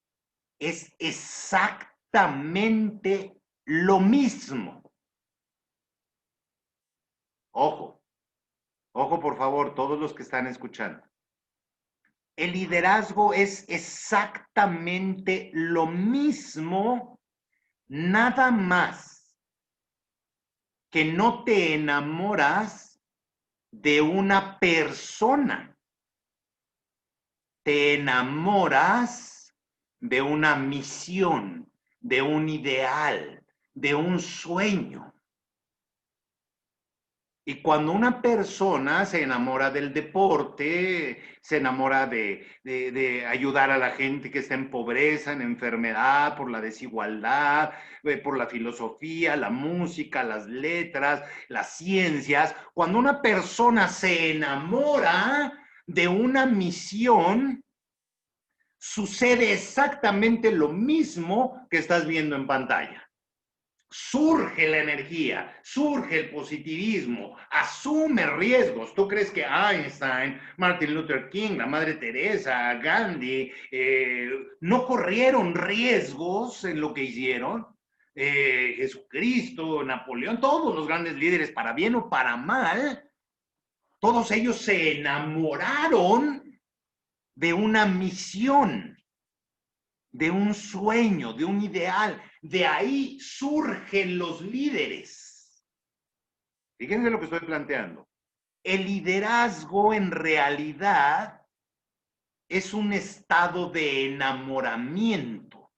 es exactamente lo mismo. Ojo, ojo por favor, todos los que están escuchando. El liderazgo es exactamente lo mismo, nada más que no te enamoras de una persona, te enamoras de una misión, de un ideal, de un sueño. Y cuando una persona se enamora del deporte, se enamora de ayudar a la gente que está en pobreza, en enfermedad, por la desigualdad, por la filosofía, la música, las letras, las ciencias, cuando una persona se enamora de una misión, sucede exactamente lo mismo que estás viendo en pantalla. Surge la energía, surge el positivismo, asume riesgos. ¿Tú crees que Einstein, Martin Luther King, la Madre Teresa, Gandhi, no corrieron riesgos en lo que hicieron? Jesucristo, Napoleón, todos los grandes líderes, para bien o para mal, todos ellos se enamoraron de una misión, de un sueño, de un ideal. De ahí surgen los líderes. Fíjense lo que estoy planteando. El liderazgo en realidad es un estado de enamoramiento,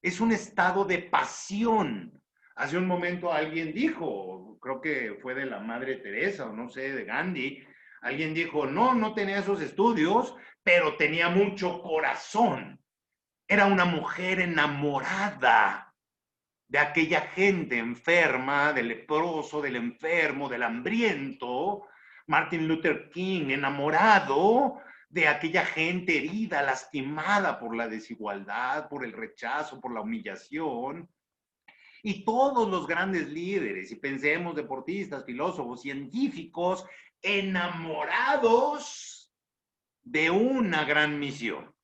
es un estado de pasión. Hace un momento alguien dijo, creo que fue de la Madre Teresa o no sé, de Gandhi, alguien dijo, no tenía esos estudios, pero tenía mucho corazón. Era una mujer enamorada de aquella gente enferma, del leproso, del enfermo, del hambriento. Martin Luther King, enamorado de aquella gente herida, lastimada por la desigualdad, por el rechazo, por la humillación. Y todos los grandes líderes, y pensemos deportistas, filósofos, científicos, enamorados de una gran misión.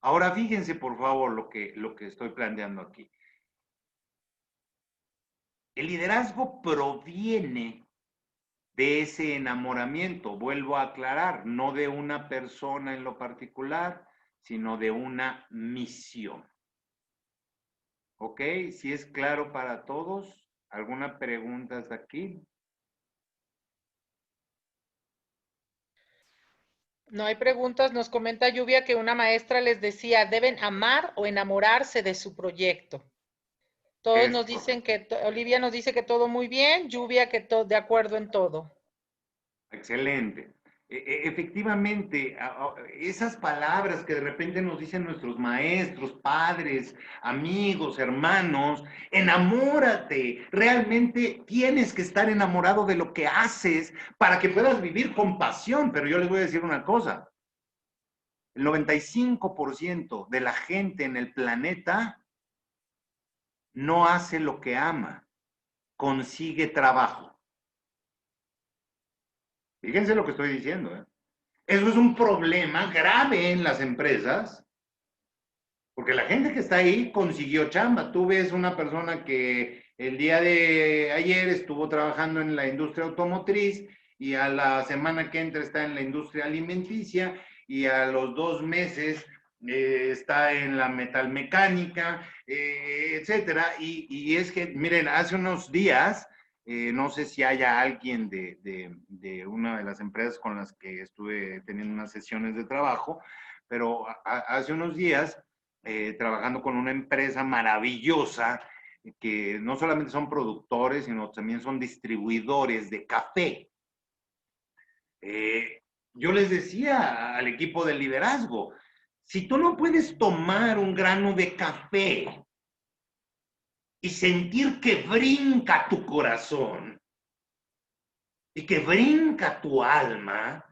Ahora fíjense, por favor, lo que estoy planteando aquí. El liderazgo proviene de ese enamoramiento, vuelvo a aclarar, no de una persona en lo particular, sino de una misión. ¿Ok? ¿Sí es claro para todos? ¿Alguna pregunta hasta aquí? No hay preguntas. Nos comenta Lluvia que una maestra les decía, deben amar o enamorarse de su proyecto. Todos nos dicen que, Olivia nos dice que todo muy bien, Lluvia que todo de acuerdo en todo. Excelente. Efectivamente, esas palabras que de repente nos dicen nuestros maestros, padres, amigos, hermanos, enamórate. Realmente tienes que estar enamorado de lo que haces para que puedas vivir con pasión. Pero yo les voy a decir una cosa. El 95% de la gente en el planeta no hace lo que ama, consigue trabajo. Fíjense lo que estoy diciendo, ¿eh? Eso es un problema grave en las empresas, porque la gente que está ahí consiguió chamba. Tú ves una persona que el día de ayer estuvo trabajando en la industria automotriz y a la semana que entra está en la industria alimenticia y a los 2 meses está en la metalmecánica, etcétera. Y es que, miren, hace unos días, no sé si haya alguien de una de las empresas con las que estuve teniendo unas sesiones de trabajo, pero hace unos días, trabajando con una empresa maravillosa, que no solamente son productores, sino también son distribuidores de café. Yo les decía al equipo de liderazgo, si tú no puedes tomar un grano de café y sentir que brinca tu corazón y que brinca tu alma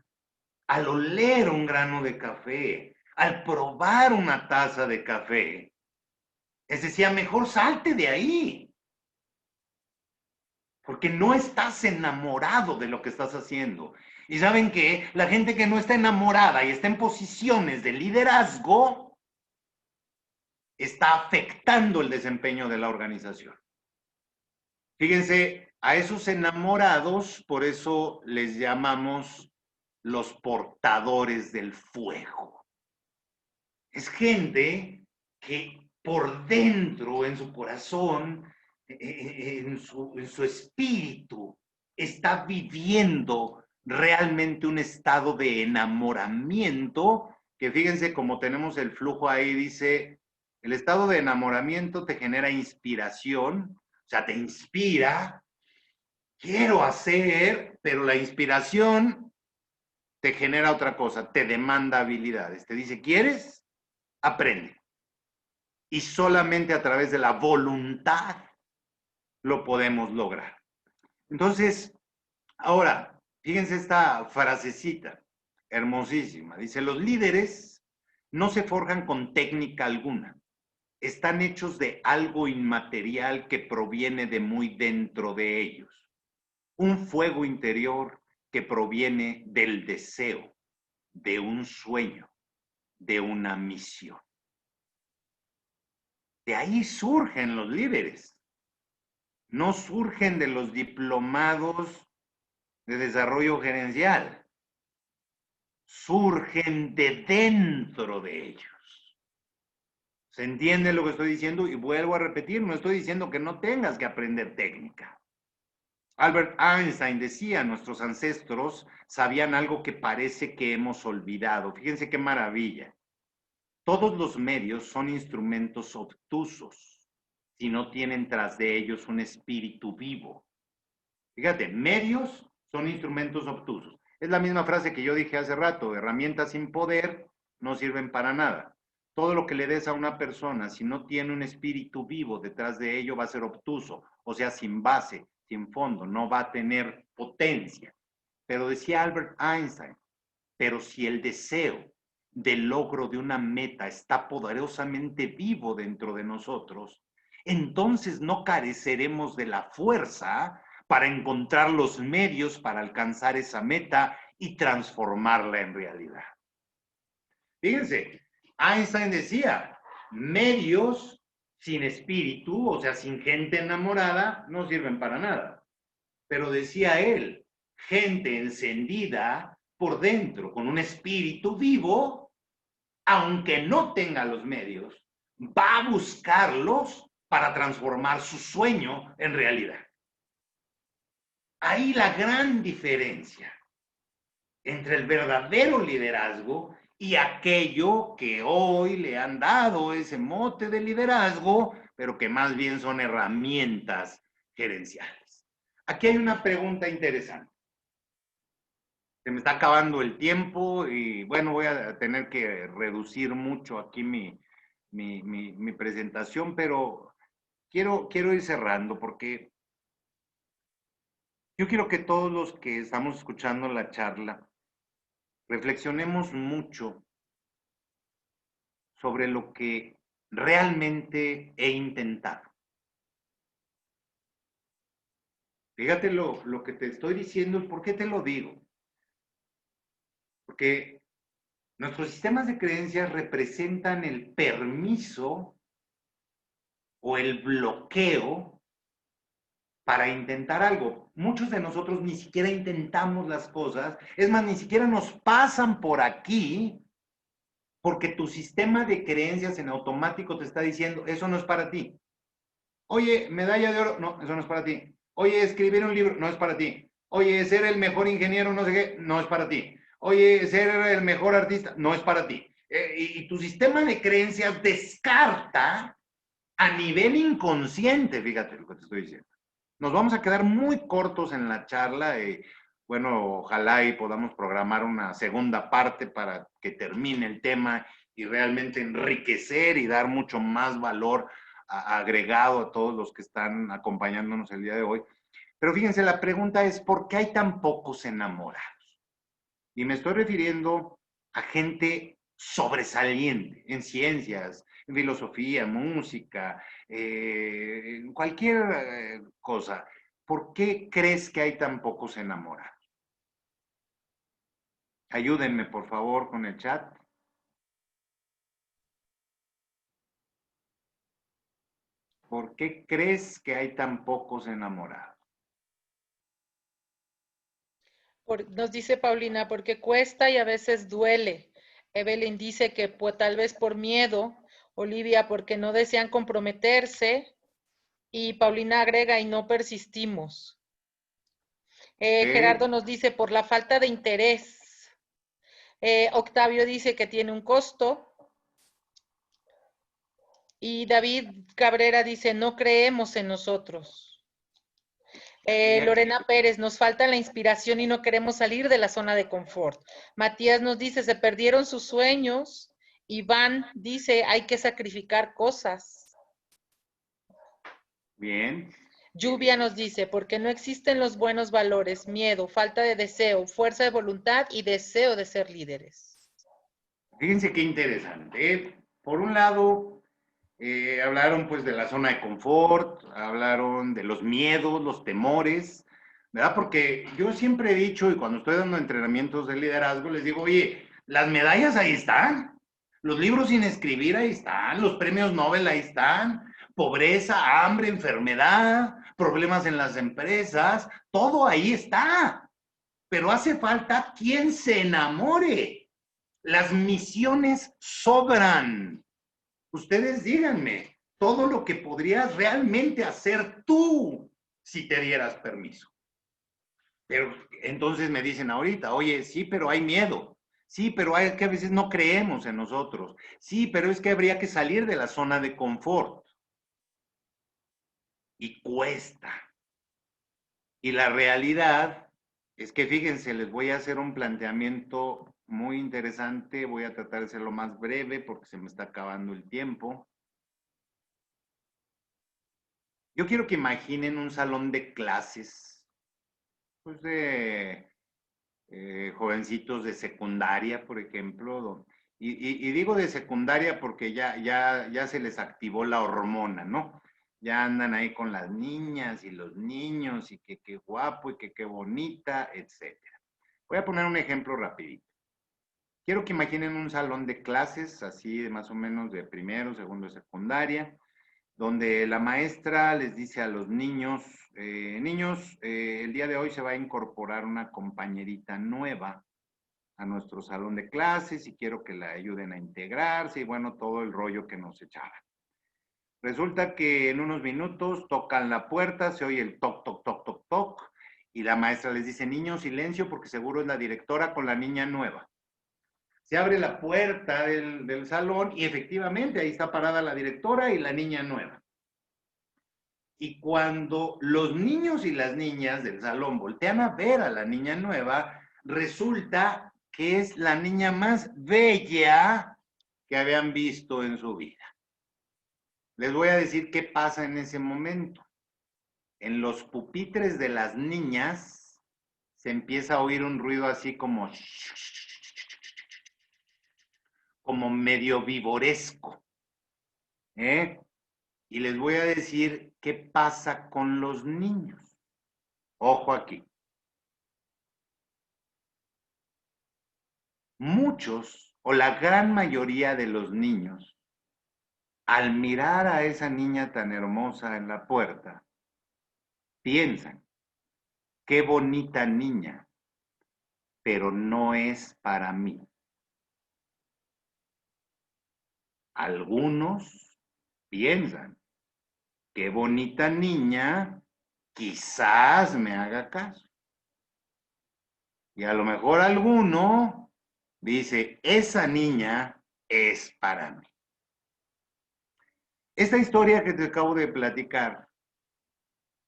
al oler un grano de café, al probar una taza de café, les decía, mejor salte de ahí, porque no estás enamorado de lo que estás haciendo. Y ¿saben qué? La gente que no está enamorada y está en posiciones de liderazgo está afectando el desempeño de la organización. Fíjense, a esos enamorados, por eso les llamamos los portadores del fuego. Es gente que por dentro, en su corazón, en su espíritu, está viviendo realmente un estado de enamoramiento, que fíjense como tenemos el flujo ahí, dice, el estado de enamoramiento te genera inspiración, o sea, te inspira, quiero hacer, pero la inspiración te genera otra cosa, te demanda habilidades, te dice, ¿quieres? Aprende. Y solamente a través de la voluntad lo podemos lograr. Entonces, ahora, fíjense esta frasecita hermosísima. Dice, los líderes no se forjan con técnica alguna. Están hechos de algo inmaterial que proviene de muy dentro de ellos. Un fuego interior que proviene del deseo, de un sueño, de una misión. De ahí surgen los líderes. No surgen de los diplomados de desarrollo gerencial. Surgen de dentro de ellos. ¿Se entiende lo que estoy diciendo? Y vuelvo a repetir, no estoy diciendo que no tengas que aprender técnica. Albert Einstein decía, nuestros ancestros sabían algo que parece que hemos olvidado. Fíjense qué maravilla. Todos los medios son instrumentos obtusos si no tienen tras de ellos un espíritu vivo. Fíjate, medios son instrumentos obtusos. Es la misma frase que yo dije hace rato, herramientas sin poder no sirven para nada. Todo lo que le des a una persona, si no tiene un espíritu vivo detrás de ello, va a ser obtuso, o sea, sin base, sin fondo, no va a tener potencia. Pero decía Albert Einstein, pero si el deseo del logro de una meta está poderosamente vivo dentro de nosotros, entonces no careceremos de la fuerza para encontrar los medios para alcanzar esa meta y transformarla en realidad. Fíjense, Einstein decía, medios sin espíritu, o sea, sin gente enamorada, no sirven para nada. Pero decía él, gente encendida por dentro, con un espíritu vivo, aunque no tenga los medios, va a buscarlos para transformar su sueño en realidad. Ahí la gran diferencia entre el verdadero liderazgo y aquello que hoy le han dado ese mote de liderazgo, pero que más bien son herramientas gerenciales. Aquí hay una pregunta interesante. Se me está acabando el tiempo y bueno, voy a tener que reducir mucho aquí mi presentación, pero quiero ir cerrando porque yo quiero que todos los que estamos escuchando la charla reflexionemos mucho sobre lo que realmente he intentado. Fíjate lo que te estoy diciendo y por qué te lo digo. Porque nuestros sistemas de creencias representan el permiso o el bloqueo para intentar algo. Muchos de nosotros ni siquiera intentamos las cosas, es más, ni siquiera nos pasan por aquí porque tu sistema de creencias en automático te está diciendo, eso no es para ti. Oye, medalla de oro, no, eso no es para ti. Oye, escribir un libro, no es para ti. Oye, ser el mejor ingeniero, no sé qué, no es para ti. Oye, ser el mejor artista, no es para ti. Y tu sistema de creencias descarta a nivel inconsciente, fíjate lo que te estoy diciendo. Nos vamos a quedar muy cortos en la charla. Bueno, ojalá y podamos programar una segunda parte para que termine el tema y realmente enriquecer y dar mucho más valor agregado a todos los que están acompañándonos el día de hoy. Pero fíjense, la pregunta es, ¿por qué hay tan pocos enamorados? Y me estoy refiriendo a gente sobresaliente en ciencias, en filosofía, música, cualquier cosa. ¿Por qué crees que hay tan pocos enamorados? Ayúdenme, por favor, con el chat. ¿Por qué crees que hay tan pocos enamorados? Nos dice Paulina, porque cuesta y a veces duele. Evelyn dice que pues, tal vez por miedo. Olivia, porque no desean comprometerse. Y Paulina agrega, y no persistimos. Gerardo nos dice, por la falta de interés. Octavio dice que tiene un costo. Y David Cabrera dice, no creemos en nosotros. Lorena Pérez, nos falta la inspiración y no queremos salir de la zona de confort. Matías nos dice, se perdieron sus sueños. Iván dice, hay que sacrificar cosas. Bien. Lluvia nos dice, porque no existen los buenos valores, miedo, falta de deseo, fuerza de voluntad y deseo de ser líderes. Fíjense qué interesante. Por un lado, hablaron pues de la zona de confort, hablaron de los miedos, los temores, ¿verdad? Porque yo siempre he dicho, y cuando estoy dando entrenamientos de liderazgo, les digo, oye, las medallas ahí están, los libros sin escribir ahí están, los premios Nobel ahí están, pobreza, hambre, enfermedad, problemas en las empresas, todo ahí está. Pero hace falta quien se enamore. Las misiones sobran. Ustedes díganme todo lo que podrías realmente hacer tú si te dieras permiso. Pero entonces me dicen ahorita, oye, sí, pero hay miedo. Sí, pero hay que a veces no creemos en nosotros. Sí, pero es que habría que salir de la zona de confort. Y cuesta. Y la realidad es que, fíjense, les voy a hacer un planteamiento muy interesante. Voy a tratar de ser lo más breve porque se me está acabando el tiempo. Yo quiero que imaginen un salón de clases, pues de jovencitos de secundaria, por ejemplo. Y digo de secundaria porque ya se les activó la hormona, ¿no? Ya andan ahí con las niñas y los niños y que qué guapo y que qué bonita, etc. Voy a poner un ejemplo rapidito. Quiero que imaginen un salón de clases, así de más o menos de primero, segundo, secundaria, donde la maestra les dice a los niños, niños, el día de hoy se va a incorporar una compañerita nueva a nuestro salón de clases y quiero que la ayuden a integrarse y bueno, todo el rollo que nos echaban. Resulta que en unos minutos tocan la puerta, se oye el toc, toc, toc, toc, toc, y la maestra les dice, niños, silencio, porque seguro es la directora con la niña nueva. Se abre la puerta del salón y efectivamente ahí está parada la directora y la niña nueva. Y cuando los niños y las niñas del salón voltean a ver a la niña nueva, resulta que es la niña más bella que habían visto en su vida. Les voy a decir qué pasa en ese momento. En los pupitres de las niñas se empieza a oír un ruido así como medio vivoresco. Y les voy a decir qué pasa con los niños. Ojo aquí. Muchos o la gran mayoría de los niños, al mirar a esa niña tan hermosa en la puerta, piensan, qué bonita niña, pero no es para mí. Algunos piensan, qué bonita niña, quizás me haga caso. Y a lo mejor alguno dice, esa niña es para mí. Esta historia que te acabo de platicar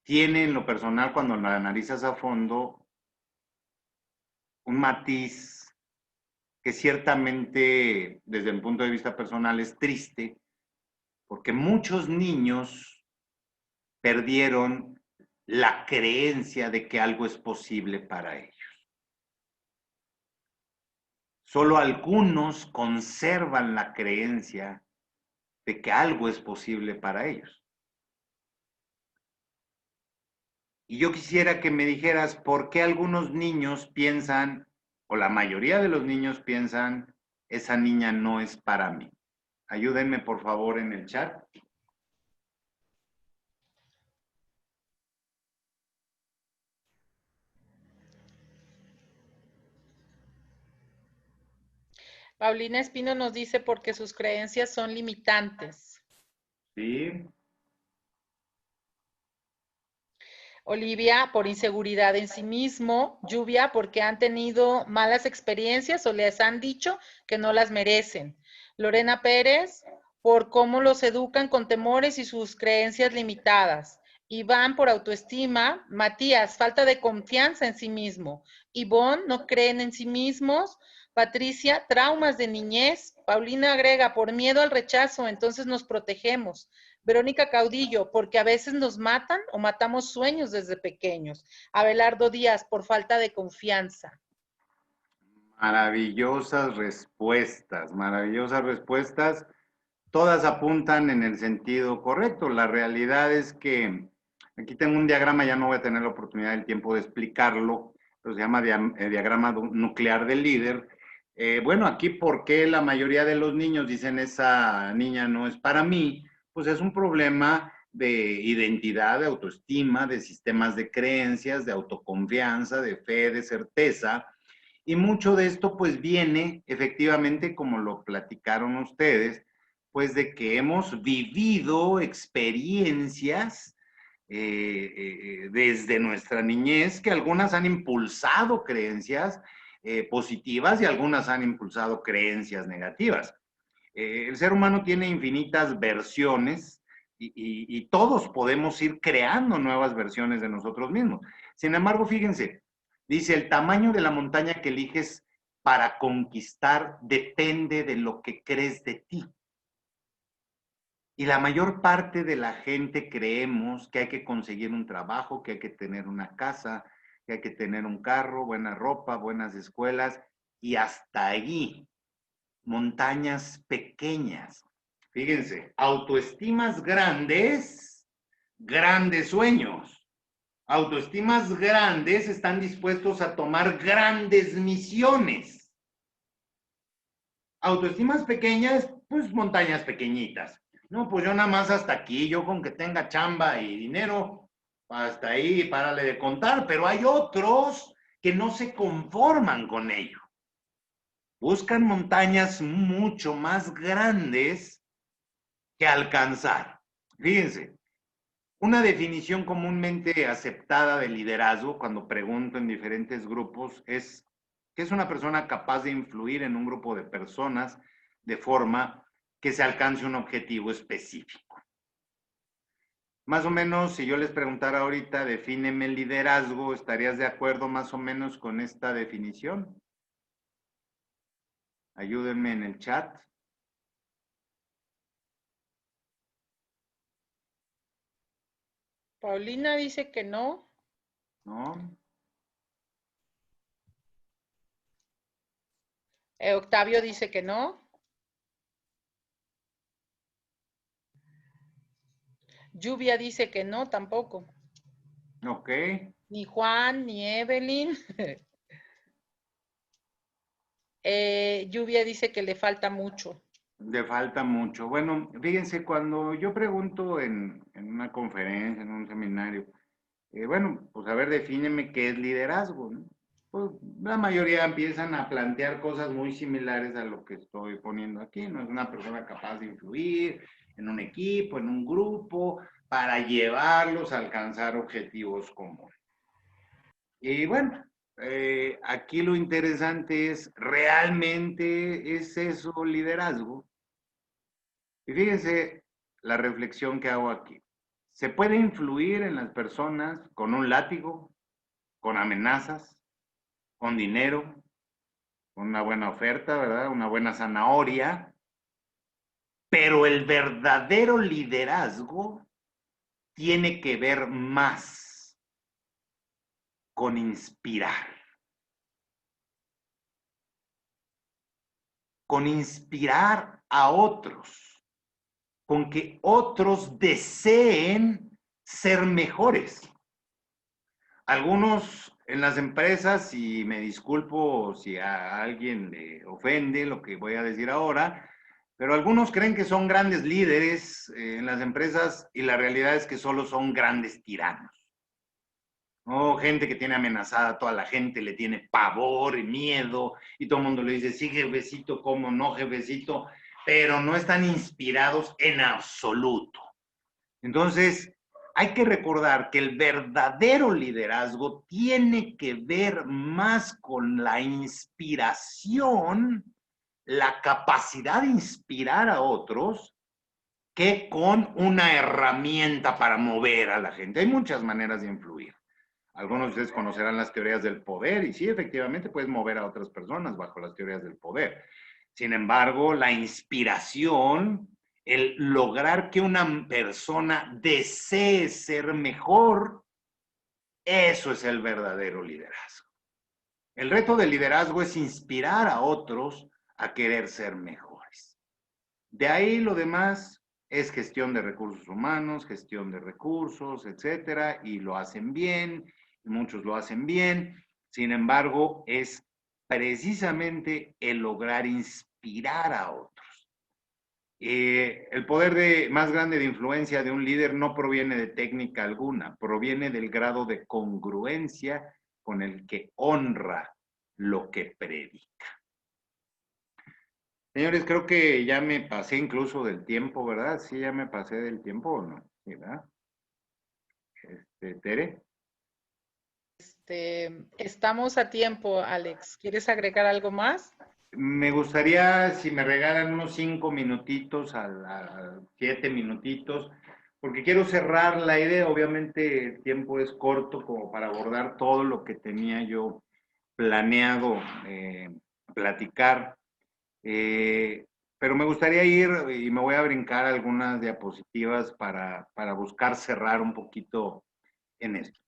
tiene en lo personal, cuando la analizas a fondo, un matiz que ciertamente desde el punto de vista personal es triste, porque muchos niños perdieron la creencia de que algo es posible para ellos. Solo algunos conservan la creencia de que algo es posible para ellos. Y yo quisiera que me dijeras por qué algunos niños piensan, o la mayoría de los niños piensan, esa niña no es para mí. Ayúdenme por favor en el chat. Paulina Espino nos dice porque sus creencias son limitantes. Sí. Olivia, por inseguridad en sí mismo. Lluvia, porque han tenido malas experiencias o les han dicho que no las merecen. Lorena Pérez, por cómo los educan con temores y sus creencias limitadas. Iván, por autoestima. Matías, falta de confianza en sí mismo. Ivonne, no creen en sí mismos. Patricia, traumas de niñez. Paulina agrega, por miedo al rechazo, entonces nos protegemos. Verónica Caudillo, porque a veces nos matan o matamos sueños desde pequeños. Abelardo Díaz, por falta de confianza. Maravillosas respuestas, maravillosas respuestas. Todas apuntan en el sentido correcto. La realidad es que aquí tengo un diagrama, ya no voy a tener la oportunidad del tiempo de explicarlo, pero se llama diagrama nuclear del líder. Bueno, aquí, ¿por qué la mayoría de los niños dicen esa niña no es para mí? Pues es un problema de identidad, de autoestima, de sistemas de creencias, de autoconfianza, de fe, de certeza. Y mucho de esto pues viene efectivamente, como lo platicaron ustedes, pues de que hemos vivido experiencias desde nuestra niñez, que algunas han impulsado creencias positivas y algunas han impulsado creencias negativas. El ser humano tiene infinitas versiones y todos podemos ir creando nuevas versiones de nosotros mismos. Sin embargo, fíjense, dice, el tamaño de la montaña que eliges para conquistar depende de lo que crees de ti. Y la mayor parte de la gente creemos que hay que conseguir un trabajo, que hay que tener una casa, que hay que tener un carro, buena ropa, buenas escuelas, y hasta allí, montañas pequeñas. Fíjense, autoestimas grandes grandes sueños. Autoestimas grandes están dispuestos a tomar grandes misiones. Autoestimas pequeñas, pues montañas pequeñitas. No, pues yo nada más hasta aquí, yo con que tenga chamba y dinero, hasta ahí, párale de contar. Pero hay otros que no se conforman con ello. Buscan montañas mucho más grandes que alcanzar. Fíjense, una definición comúnmente aceptada de liderazgo, cuando pregunto en diferentes grupos, es que es una persona capaz de influir en un grupo de personas de forma que se alcance un objetivo específico. Más o menos, si yo les preguntara ahorita, defíneme el liderazgo, ¿estarías de acuerdo más o menos con esta definición? Ayúdenme en el chat. Paulina dice que no. ¿No? Octavio dice que no. Lluvia dice que no, tampoco. Ok. Ni Juan, ni Evelyn. Lluvia dice que le falta mucho. Le falta mucho. Bueno, fíjense, cuando yo pregunto en una conferencia, en un seminario, bueno, pues a ver, defíneme qué es liderazgo, ¿no? Pues la mayoría empiezan a plantear cosas muy similares a lo que estoy poniendo aquí, ¿no? Es una persona capaz de influir en un equipo, en un grupo, para llevarlos a alcanzar objetivos comunes. Y bueno, aquí lo interesante es, ¿realmente es eso liderazgo? Y fíjense la reflexión que hago aquí. Se puede influir en las personas con un látigo, con amenazas, con dinero, con una buena oferta, ¿verdad? Una buena zanahoria. Pero el verdadero liderazgo tiene que ver más con inspirar. Con inspirar a otros. Con que otros deseen ser mejores. Algunos en las empresas, y me disculpo si a alguien le ofende lo que voy a decir ahora, pero algunos creen que son grandes líderes en las empresas y la realidad es que solo son grandes tiranos. ¿No? Gente que tiene amenazada a toda la gente, le tiene pavor y miedo y todo el mundo le dice, sí, jefecito, cómo no, jefecito, pero no están inspirados en absoluto. Entonces, hay que recordar que el verdadero liderazgo tiene que ver más con la inspiración, la capacidad de inspirar a otros, que con una herramienta para mover a la gente. Hay muchas maneras de influir. Algunos de ustedes conocerán las teorías del poder y sí, efectivamente puedes mover a otras personas bajo las teorías del poder. Sin embargo, la inspiración, el lograr que una persona desee ser mejor, eso es el verdadero liderazgo. El reto del liderazgo es inspirar a otros a querer ser mejores. De ahí lo demás es gestión de recursos humanos, gestión de recursos, etcétera, y lo hacen bien, y muchos lo hacen bien. Sin embargo, es precisamente el lograr inspirar a otros. El poder más grande de influencia de un líder no proviene de técnica alguna, proviene del grado de congruencia con el que honra lo que predica. Señores, creo que ya me pasé incluso del tiempo, ¿verdad? Sí, ya me pasé del tiempo o no, ¿sí, verdad? Tere. Estamos a tiempo, Alex. ¿Quieres agregar algo más? Me gustaría si me regalan unos 5 minutitos a 7 minutitos, porque quiero cerrar la idea. Obviamente el tiempo es corto como para abordar todo lo que tenía yo planeado platicar. Pero me gustaría ir y me voy a brincar algunas diapositivas para buscar cerrar un poquito en esto.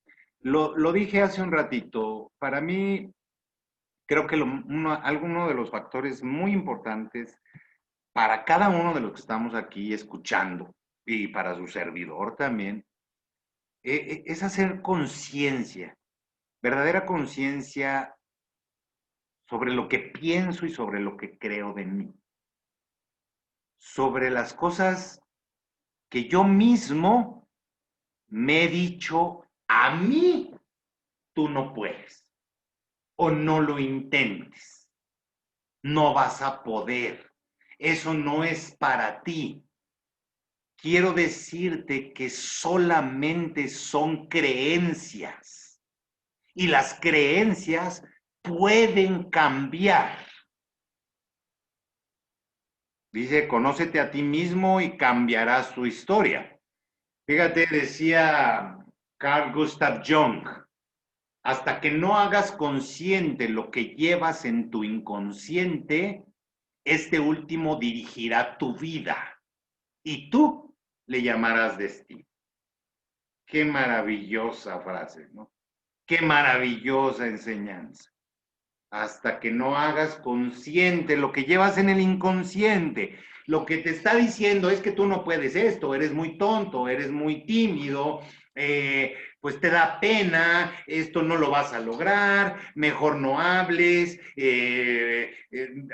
Lo dije hace un ratito, para mí creo que alguno de los factores muy importantes para cada uno de los que estamos aquí escuchando y para su servidor también, es hacer conciencia, verdadera conciencia sobre lo que pienso y sobre lo que creo de mí, sobre las cosas que yo mismo me he dicho a mí, tú no puedes, o no lo intentes, no vas a poder, eso no es para ti. Quiero decirte que solamente son creencias y las creencias pueden cambiar. Dice, conócete a ti mismo y cambiarás tu historia. Fíjate, decía Carl Gustav Jung, hasta que no hagas consciente lo que llevas en tu inconsciente, este último dirigirá tu vida y tú le llamarás destino. Qué maravillosa frase, ¿no? Qué maravillosa enseñanza. Hasta que no hagas consciente lo que llevas en el inconsciente. Lo que te está diciendo es que tú no puedes esto, eres muy tonto, eres muy tímido, pues te da pena, esto no lo vas a lograr, mejor no hables,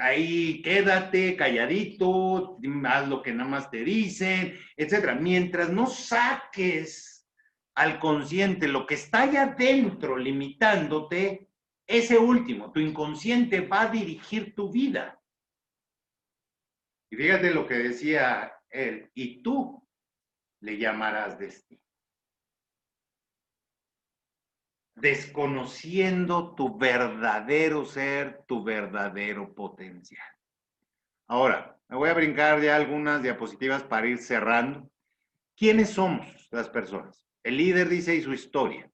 ahí quédate calladito, haz lo que nada más te dicen, etc. Mientras no saques al consciente lo que está allá adentro limitándote, ese último, tu inconsciente va a dirigir tu vida. Y fíjate lo que decía él, y tú le llamarás destino. Desconociendo tu verdadero ser, tu verdadero potencial. Ahora, me voy a brincar ya algunas diapositivas para ir cerrando. ¿Quiénes somos las personas? El líder dice y su historia.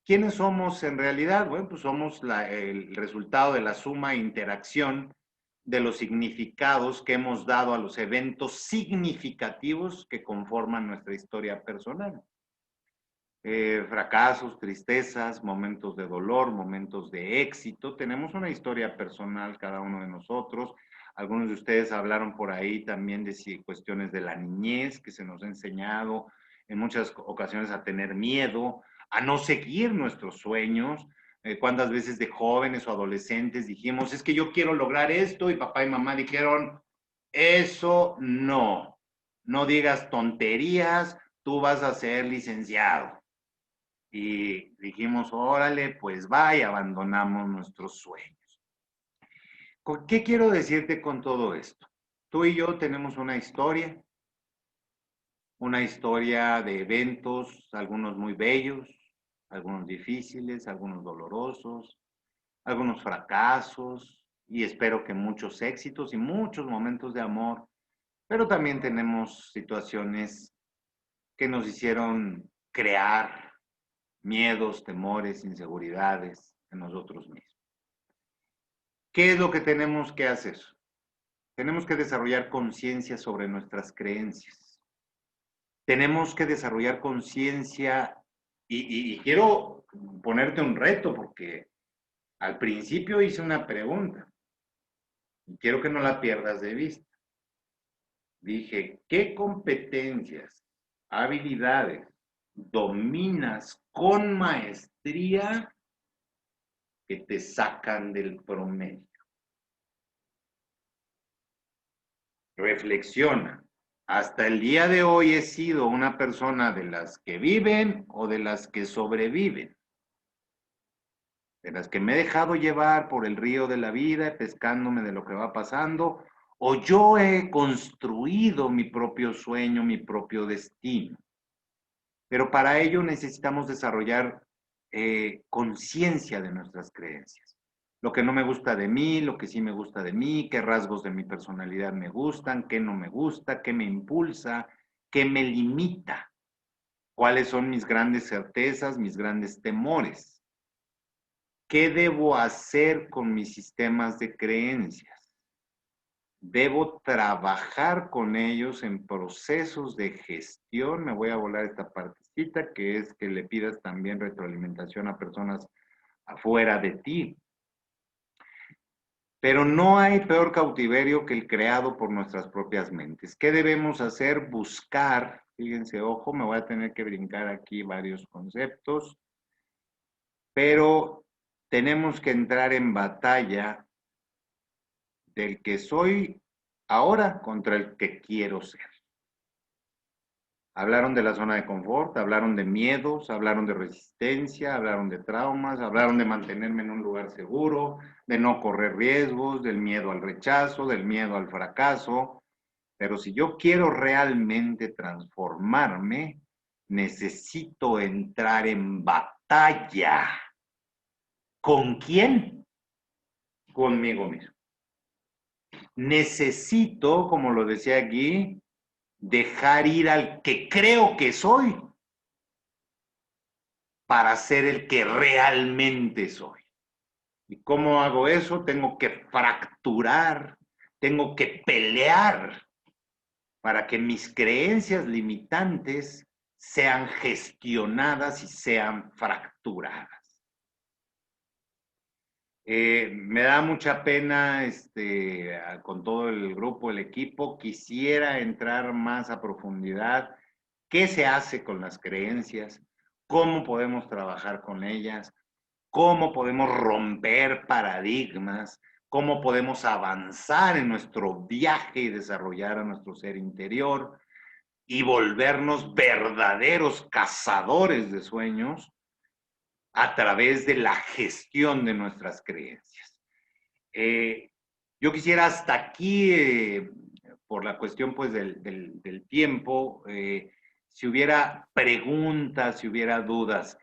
¿Quiénes somos en realidad? Bueno, pues somos el resultado de la suma e interacción de los significados que hemos dado a los eventos significativos que conforman nuestra historia personal. Fracasos, tristezas, momentos de dolor, momentos de éxito. Tenemos una historia personal cada uno de nosotros. Algunos de ustedes hablaron por ahí también de cuestiones de la niñez que se nos ha enseñado en muchas ocasiones a tener miedo, a no seguir nuestros sueños. ¿Cuántas veces de jóvenes o adolescentes dijimos, es que yo quiero lograr esto? Y papá y mamá dijeron, eso no, no digas tonterías, tú vas a ser licenciado. Y dijimos, órale, pues va, y abandonamos nuestros sueños. ¿Qué quiero decirte con todo esto? Tú y yo tenemos una historia de eventos, algunos muy bellos, algunos difíciles, algunos dolorosos, algunos fracasos, y espero que muchos éxitos y muchos momentos de amor, pero también tenemos situaciones que nos hicieron crear miedos, temores, inseguridades en nosotros mismos. ¿Qué es lo que tenemos que hacer? Tenemos que desarrollar conciencia sobre nuestras creencias. Tenemos que desarrollar conciencia y quiero ponerte un reto porque al principio hice una pregunta y quiero que no la pierdas de vista. Dije, ¿qué competencias, habilidades dominas con maestría que te sacan del promedio? Reflexiona. Hasta el día de hoy he sido una persona de las que viven o de las que sobreviven. De las que me he dejado llevar por el río de la vida, pescándome de lo que va pasando, o yo he construido mi propio sueño, mi propio destino. Pero para ello necesitamos desarrollar conciencia de nuestras creencias. Lo que no me gusta de mí, lo que sí me gusta de mí, qué rasgos de mi personalidad me gustan, qué no me gusta, qué me impulsa, qué me limita, cuáles son mis grandes certezas, mis grandes temores. ¿Qué debo hacer con mis sistemas de creencias? Debo trabajar con ellos en procesos de gestión. Me voy a volar esta partecita, que es que le pidas también retroalimentación a personas afuera de ti. Pero no hay peor cautiverio que el creado por nuestras propias mentes. ¿Qué debemos hacer? Buscar Fíjense, ojo, me voy a tener que brincar aquí varios conceptos, pero tenemos que entrar en batalla del que soy ahora contra el que quiero ser. Hablaron de la zona de confort, hablaron de miedos, hablaron de resistencia, hablaron de traumas, hablaron de mantenerme en un lugar seguro, de no correr riesgos, del miedo al rechazo, del miedo al fracaso. Pero si yo quiero realmente transformarme, necesito entrar en batalla. ¿Con quién? Conmigo mismo. Necesito, como lo decía aquí, dejar ir al que creo que soy para ser el que realmente soy. ¿Y cómo hago eso? Tengo que fracturar, tengo que pelear para que mis creencias limitantes sean gestionadas y sean fracturadas. Me da mucha pena con todo el grupo, el equipo. Quisiera entrar más a profundidad. ¿Qué se hace con las creencias? ¿Cómo podemos trabajar con ellas? ¿Cómo podemos romper paradigmas? ¿Cómo podemos avanzar en nuestro viaje y desarrollar a nuestro ser interior y volvernos verdaderos cazadores de sueños a través de la gestión de nuestras creencias? Yo quisiera hasta aquí, por la cuestión pues del tiempo, si hubiera preguntas, si hubiera dudas.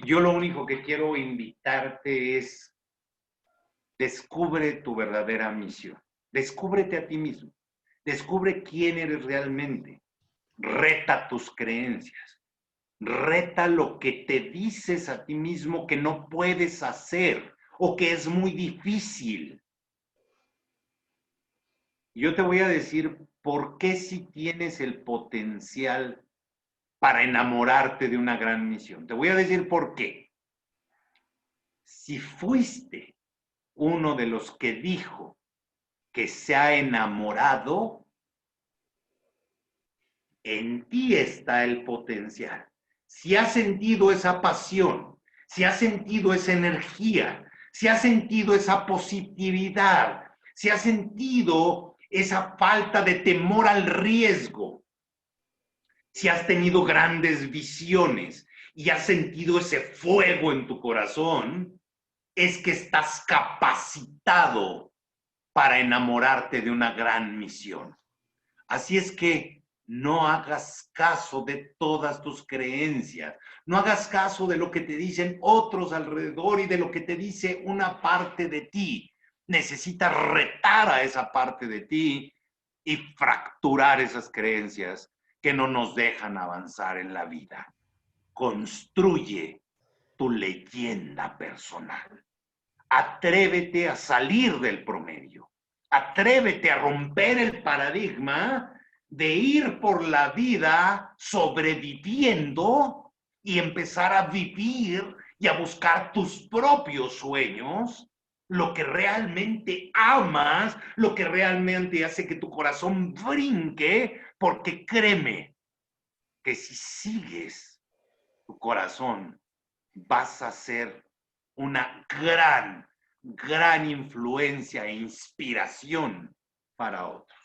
Yo lo único que quiero invitarte es, descubre tu verdadera misión, descúbrete a ti mismo, descubre quién eres realmente, reta tus creencias, reta lo que te dices a ti mismo que no puedes hacer o que es muy difícil. Yo te voy a decir por qué si tienes el potencial para enamorarte de una gran misión. Te voy a decir por qué. Si fuiste uno de los que dijo que se ha enamorado, en ti está el potencial. Si has sentido esa pasión, si has sentido esa energía, si has sentido esa positividad, si has sentido esa falta de temor al riesgo, si has tenido grandes visiones y has sentido ese fuego en tu corazón, es que estás capacitado para enamorarte de una gran misión. Así es que no hagas caso de todas tus creencias, no hagas caso de lo que te dicen otros alrededor y de lo que te dice una parte de ti. Necesitas retar a esa parte de ti y fracturar esas creencias que no nos dejan avanzar en la vida. Construye tu leyenda personal. Atrévete a salir del promedio. Atrévete a romper el paradigma de ir por la vida sobreviviendo y empezar a vivir y a buscar tus propios sueños, lo que realmente amas, lo que realmente hace que tu corazón brinque, porque créeme que si sigues tu corazón, vas a ser una gran influencia e inspiración para otros.